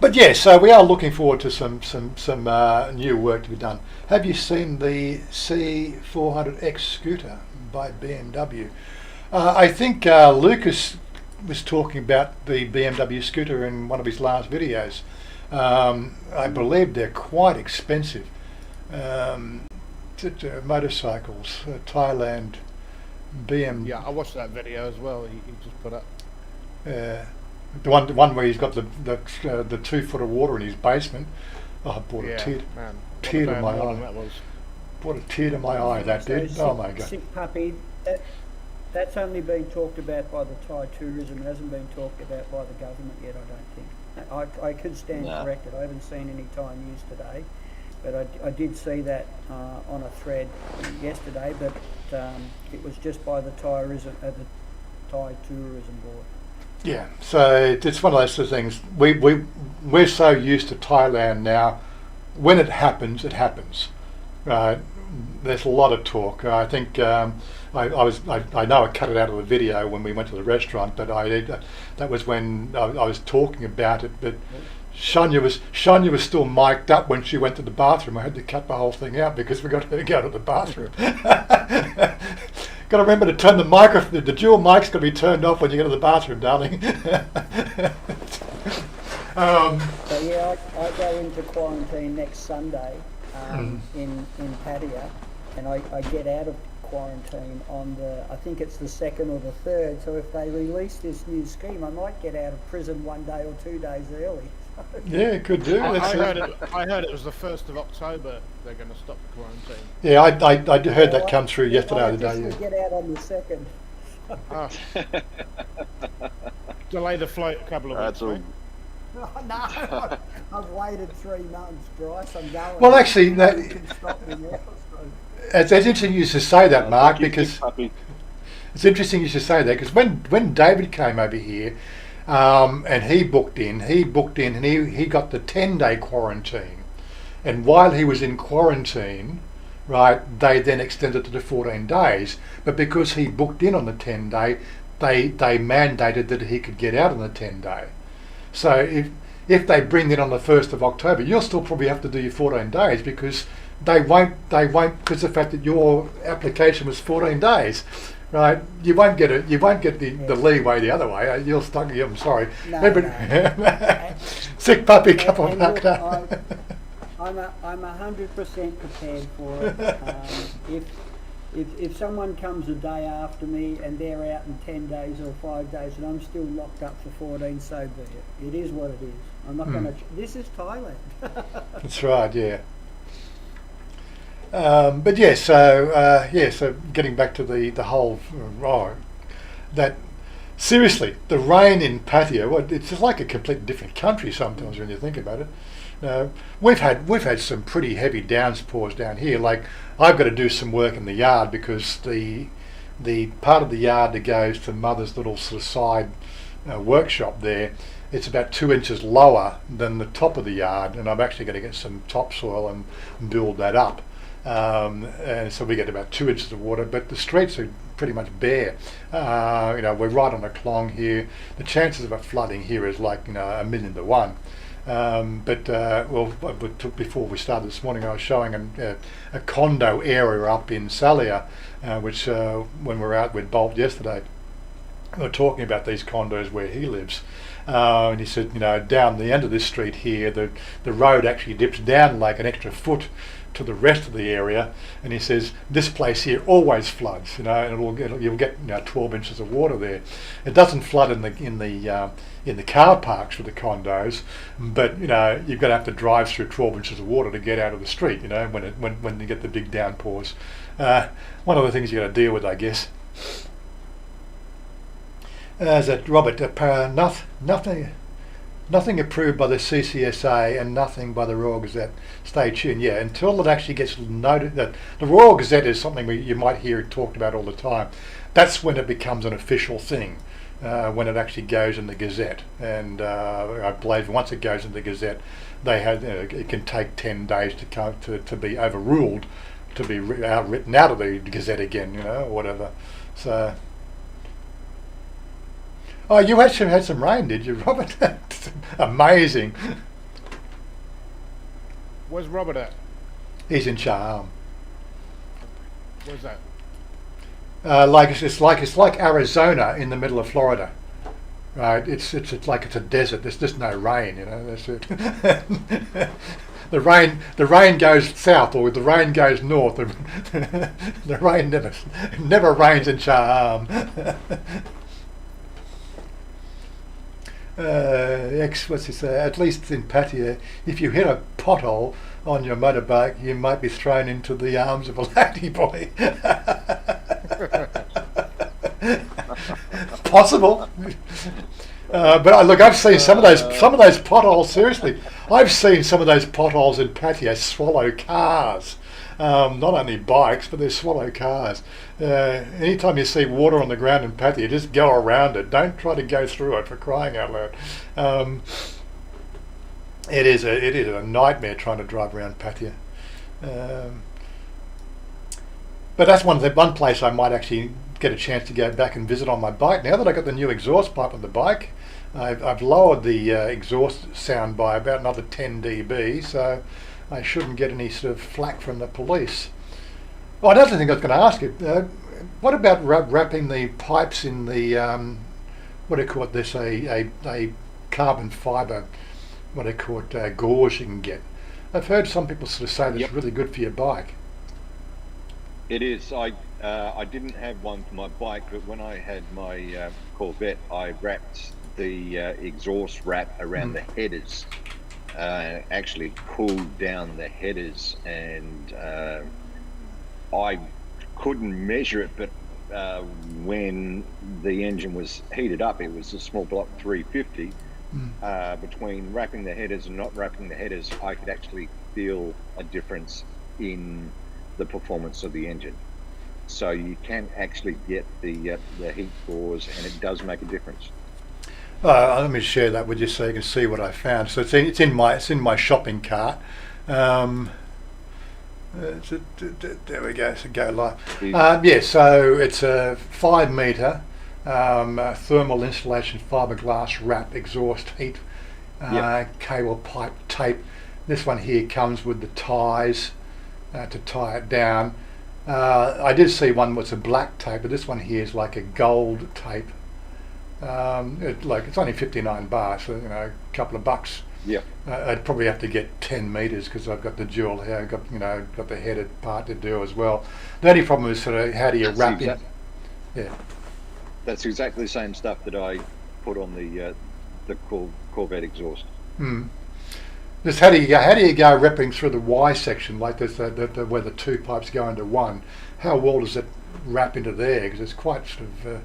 But yes, so we are looking forward to some new work to be done. Have you seen the C400X scooter by BMW? I think Lucas was talking about the BMW scooter in one of his last videos. I believe they're quite expensive. Motorcycles, Thailand, BMW. Yeah, I watched that video as well. He just put up. The one where he's got the 2 foot of water in his basement. Oh, I brought a tear to my eye. That was. Brought a tear to my eye, that did. Oh my God. Sick puppy. That's only been talked about by the Thai tourism. It hasn't been talked about by the government yet, I don't think. I could stand corrected. I haven't seen any Thai news today, but I did see that on a thread yesterday. But it was just by the Thai tourism board. Yeah, so it's one of those things. We're so used to Thailand now. When it happens, it happens. Right? There's a lot of talk. I think I know I cut it out of the video when we went to the restaurant, but that was when I was talking about it. But Chanya was still mic'd up when she went to the bathroom. I had to cut the whole thing out because we got to go to the bathroom. Got to remember to turn the microphone. The dual mic's got to be turned off when you go to the bathroom, darling. So yeah, I go into quarantine next Sunday in Pattaya, and I get out of quarantine on I think it's the 2nd or the 3rd. So if they release this new scheme, I might get out of prison 1 day or 2 days early. Yeah, could do. I heard it was the 1st of October they're going to stop the quarantine. Yeah, I heard that come through yesterday or the day. I get out on the 2nd. Delay the flight a couple of weeks. Right? Oh, no, I've waited 3 months, Bryce. I'm going. Well, actually, it's interesting you should say that, Mark, because it's interesting you should say that because when David came over here. And he booked in and he got the 10-day quarantine. And while he was in quarantine, right, they then extended it to 14 days. But because he booked in on the 10-day, they mandated that he could get out on the 10-day. So if they bring it on the 1st of October, you'll still probably have to do your 14 days because they won't because of the fact that your application was 14 days. Right, you won't get the leeway the other way. You're stuck. I'm sorry. No. Sick puppy, couple of look, I'm 100% prepared for it. If someone comes a day after me and they're out in 10 days or 5 days and I'm still locked up for 14, so be it. It is what it is. I'm not going to. This is Thailand. That's right. Yeah. But yeah, so getting back to the whole that seriously, the rain in Pattaya, it's just like a completely different country sometimes when you think about it. We've had some pretty heavy downpours down here. Like I've got to do some work in the yard because the part of the yard that goes to Mother's little sort of side workshop there, it's about 2 inches lower than the top of the yard, and I'm actually going to get some topsoil and build that up. And so we get about 2 inches of water, but the streets are pretty much bare. We're right on a clong here. The chances of it flooding here is like 1,000,000 to 1. Before we started this morning, I was showing a condo area up in Salia, which when we were out with Bolt yesterday, we were talking about these condos where he lives. And he said, down the end of this street here, the road actually dips down like an extra foot to the rest of the area, and he says this place here always floods, and you'll get 12 inches of water there. It doesn't flood in the car parks for the condos, but you're going to have to drive through 12 inches of water to get out of the street. When you get the big downpours, one of the things you got to deal with, I guess. As that Robert, nothing approved by the CCSA and nothing by the Royal Gazette. Stay tuned. Yeah, until it actually gets noted. That the Royal Gazette is something you might hear talked about all the time. That's when it becomes an official thing, when it actually goes in the Gazette. And I believe once it goes in the Gazette, it can take 10 days to be overruled, to be written out of the Gazette again, or whatever. So. Oh, you had some rain, did you, Robert? Amazing. Where's Robert at? He's in Charm. Where's that? It's like Arizona in the middle of Florida, right? It's like it's a desert. There's just no rain, That's it. The rain goes south, or the rain goes north. The rain never rains in Charm. What's he say? At least in Pattaya, if you hit a pothole on your motorbike, you might be thrown into the arms of a ladyboy. Possible. But look, I've seen some of those potholes. Seriously, I've seen some of those potholes in Pattaya swallow cars. Not only bikes, but they swallow cars. Anytime you see water on the ground in Pattaya, just go around it. Don't try to go through it, for crying out loud. It is a nightmare trying to drive around Pattaya. But that's one place I might actually get a chance to go back and visit on my bike. Now that I got the new exhaust pipe on the bike, I've lowered the exhaust sound by about another 10 dB, so I shouldn't get any sort of flack from the police. Oh, another thing I was going to ask you, what about wrapping the pipes in the, what do you call it, there's a carbon fibre, what do you call it, gauze you can get. I've heard some people sort of say that's really good for your bike. It is. I didn't have one for my bike, but when I had my Corvette, I wrapped the exhaust wrap around the headers. Actually cooled down the headers, and I couldn't measure it, but when the engine was heated up, it was a small block 350. Between wrapping the headers and not wrapping the headers, I could actually feel a difference in the performance of the engine. So you can actually get the heat cores, and it does make a difference. Let me share that with you so you can see what I found. So it's in my shopping cart. There we go. So go live. So it's a 5 metre thermal insulation fiberglass wrap exhaust heat cable pipe tape. This one here comes with the ties to tie it down. I did see one with a black tape, but this one here is like a gold tape. It's only 59 baht, so a couple of bucks. Yeah. I'd probably have to get 10 meters because I've got the dual hair, got the headed part to do as well. The only problem is sort of how do you wrap it? Yeah. That's exactly the same stuff that I put on the Corvette exhaust. Just how do you go wrapping through the Y section, like this, where the two pipes go into one? How well does it wrap into there? Because it's quite sort of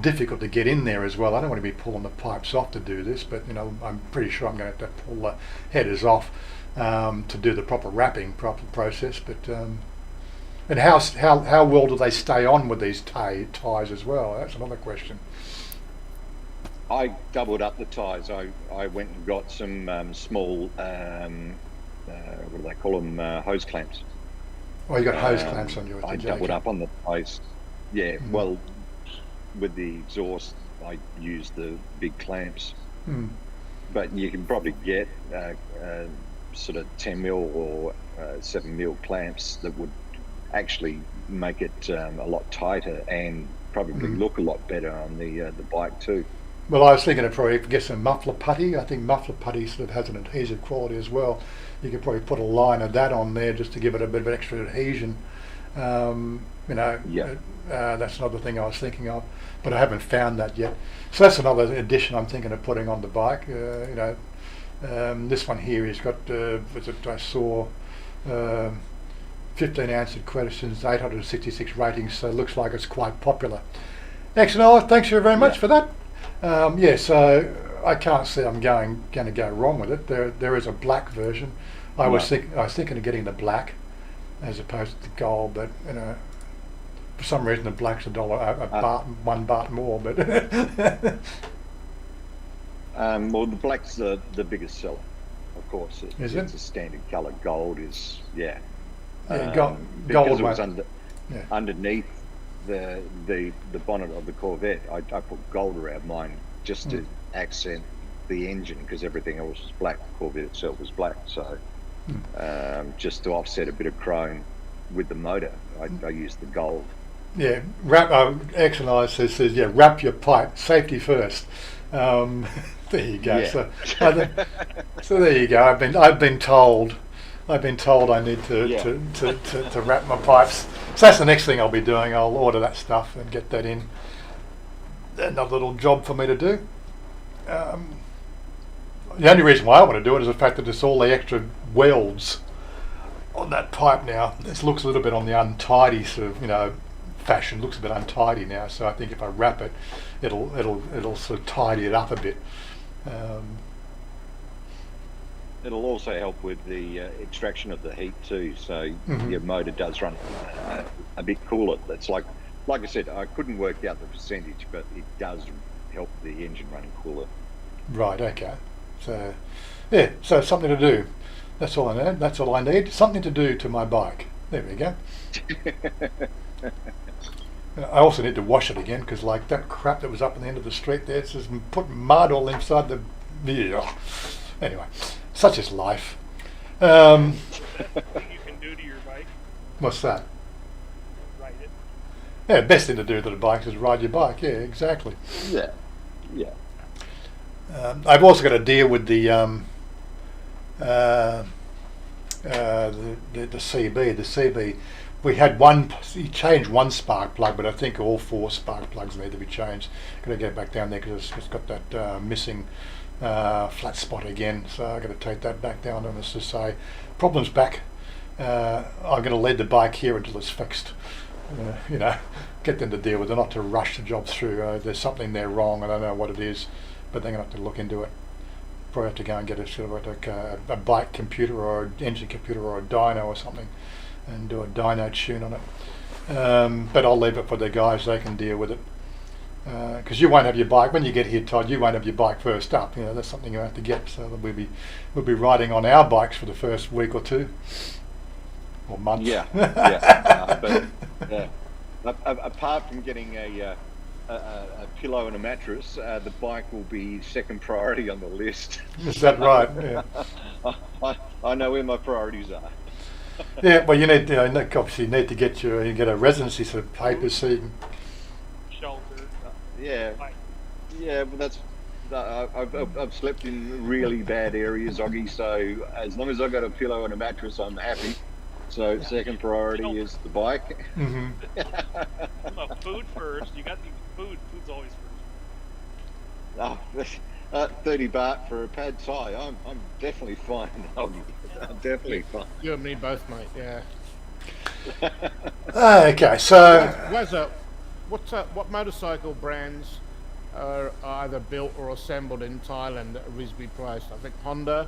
difficult to get in there as well. I don't want to be pulling the pipes off to do this, but you know, I'm pretty sure I'm going to have to pull the headers off to do the proper wrapping process. But and how well do they stay on with these ties as well? That's another question. I doubled up the ties. I went and got some small, what do they call them, hose clamps. Oh, you got hose clamps on yours. I doubled up on the ties. Yeah, well, with the exhaust, I used the big clamps. But you can probably get sort of 10 mil or 7 mil clamps that would actually make it a lot tighter and probably look a lot better on the bike too. Well, I was thinking of probably get some muffler putty. I think muffler putty sort of has an adhesive quality as well. You could probably put a line of that on there just to give it a bit of extra adhesion. You know, that's another thing I was thinking of, but I haven't found that yet. So that's another addition I'm thinking of putting on the bike. You know, this one here has got, I saw 15 answered questions, 866 ratings, so it looks like it's quite popular. Excellent, thanks very much for that. So I can't see I'm going to go wrong with it. There is a black version. I was thinking of getting the black as opposed to the gold, but you know, for some reason the black's $1 baht more. But well, the black's the biggest seller, of course. Is it's it? a standard colour. Gold is gold because it was one. underneath the bonnet of the Corvette. I put gold around mine just to accent the engine, because everything else was black. The Corvette itself was black, so just to offset a bit of chrome with the motor, I used the gold. Yeah, excellent. Says wrap your pipe, safety first. There you go. Yeah. So there you go. I've been told I need to wrap my pipes. So that's the next thing I'll be doing. I'll order that stuff and get that in. Another little job for me to do. The only reason why I want to do it is the fact that there's all the extra welds on that pipe now. This looks a little bit on the untidy sort of, fashion. Looks a bit untidy now. So I think if I wrap it, it'll sort of tidy it up a bit. It'll also help with the extraction of the heat too, so your motor does run a bit cooler. It's like I said, I couldn't work out the percentage, but it does help the engine running cooler. Right, okay. So, so something to do. That's all I need. That's all I need. Something to do to my bike. There we go. I also need to wash it again, because like that crap that was up in the end of the street there, it's just put mud all inside the... Anyway, such is life. What you can do to your bike? What's that? Ride it. Yeah, best thing to do to the bike is ride your bike. Yeah, exactly. Yeah. I've also got to deal with the CB. The CB, we had he changed one spark plug, but I think all 4 spark plugs need to be changed. Got to get back down there because it's got that missing flat spot again. So I've got to take that back down and just say, problem's back. I'm going to leave the bike here until it's fixed. Get them to deal with it, not to rush the job through. There's something there wrong, I don't know what it is, but they're going to have to look into it. Probably have to go and get a sort of like a bike computer or an engine computer or a dyno or something and do a dyno tune on it. But I'll leave it for the guys, they can deal with it. Because you won't have your bike, when you get here, Todd, you won't have your bike first up. That's something you have to get, so that we'll be riding on our bikes for the first week or 2. Or months. Apart from getting a pillow and a mattress, the bike will be second priority on the list. Is that right? Yeah. I know where my priorities are. Yeah, well, you need obviously need to get get a residency sort of papers so you can... Shelter. Yeah, but that's... I've slept in really bad areas, Oggy, so as long as I've got a pillow and a mattress, I'm happy. So second priority is the bike. Mm-hmm. Food first. You got the food. Food's always first. 30 baht for a pad thai. I'm definitely fine. I'm definitely fine. You and me both, mate. Yeah. Okay, so Wazza, what motorcycle brands are either built or assembled in Thailand that are reasonably priced? I think Honda,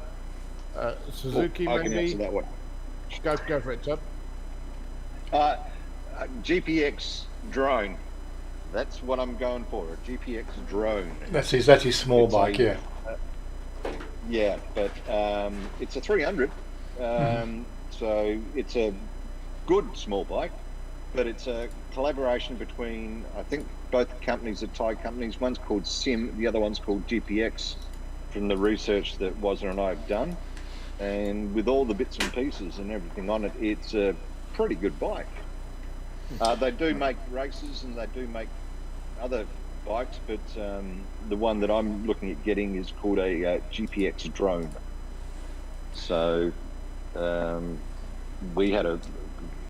Suzuki, I can maybe. answer that one. Go for it, Chubb. GPX drone. That's what I'm going for. A GPX drone. That's his small bike, yeah. Yeah, but it's a 300. So it's a good small bike, but it's a collaboration between, I think, both companies are Thai companies. One's called Sim, the other one's called GPX, from the research that Wazza and I have done. And with all the bits and pieces and everything on it, it's a pretty good bike. They do make races and they do make other bikes, but the one that I'm looking at getting is called a GPX drone. So we had a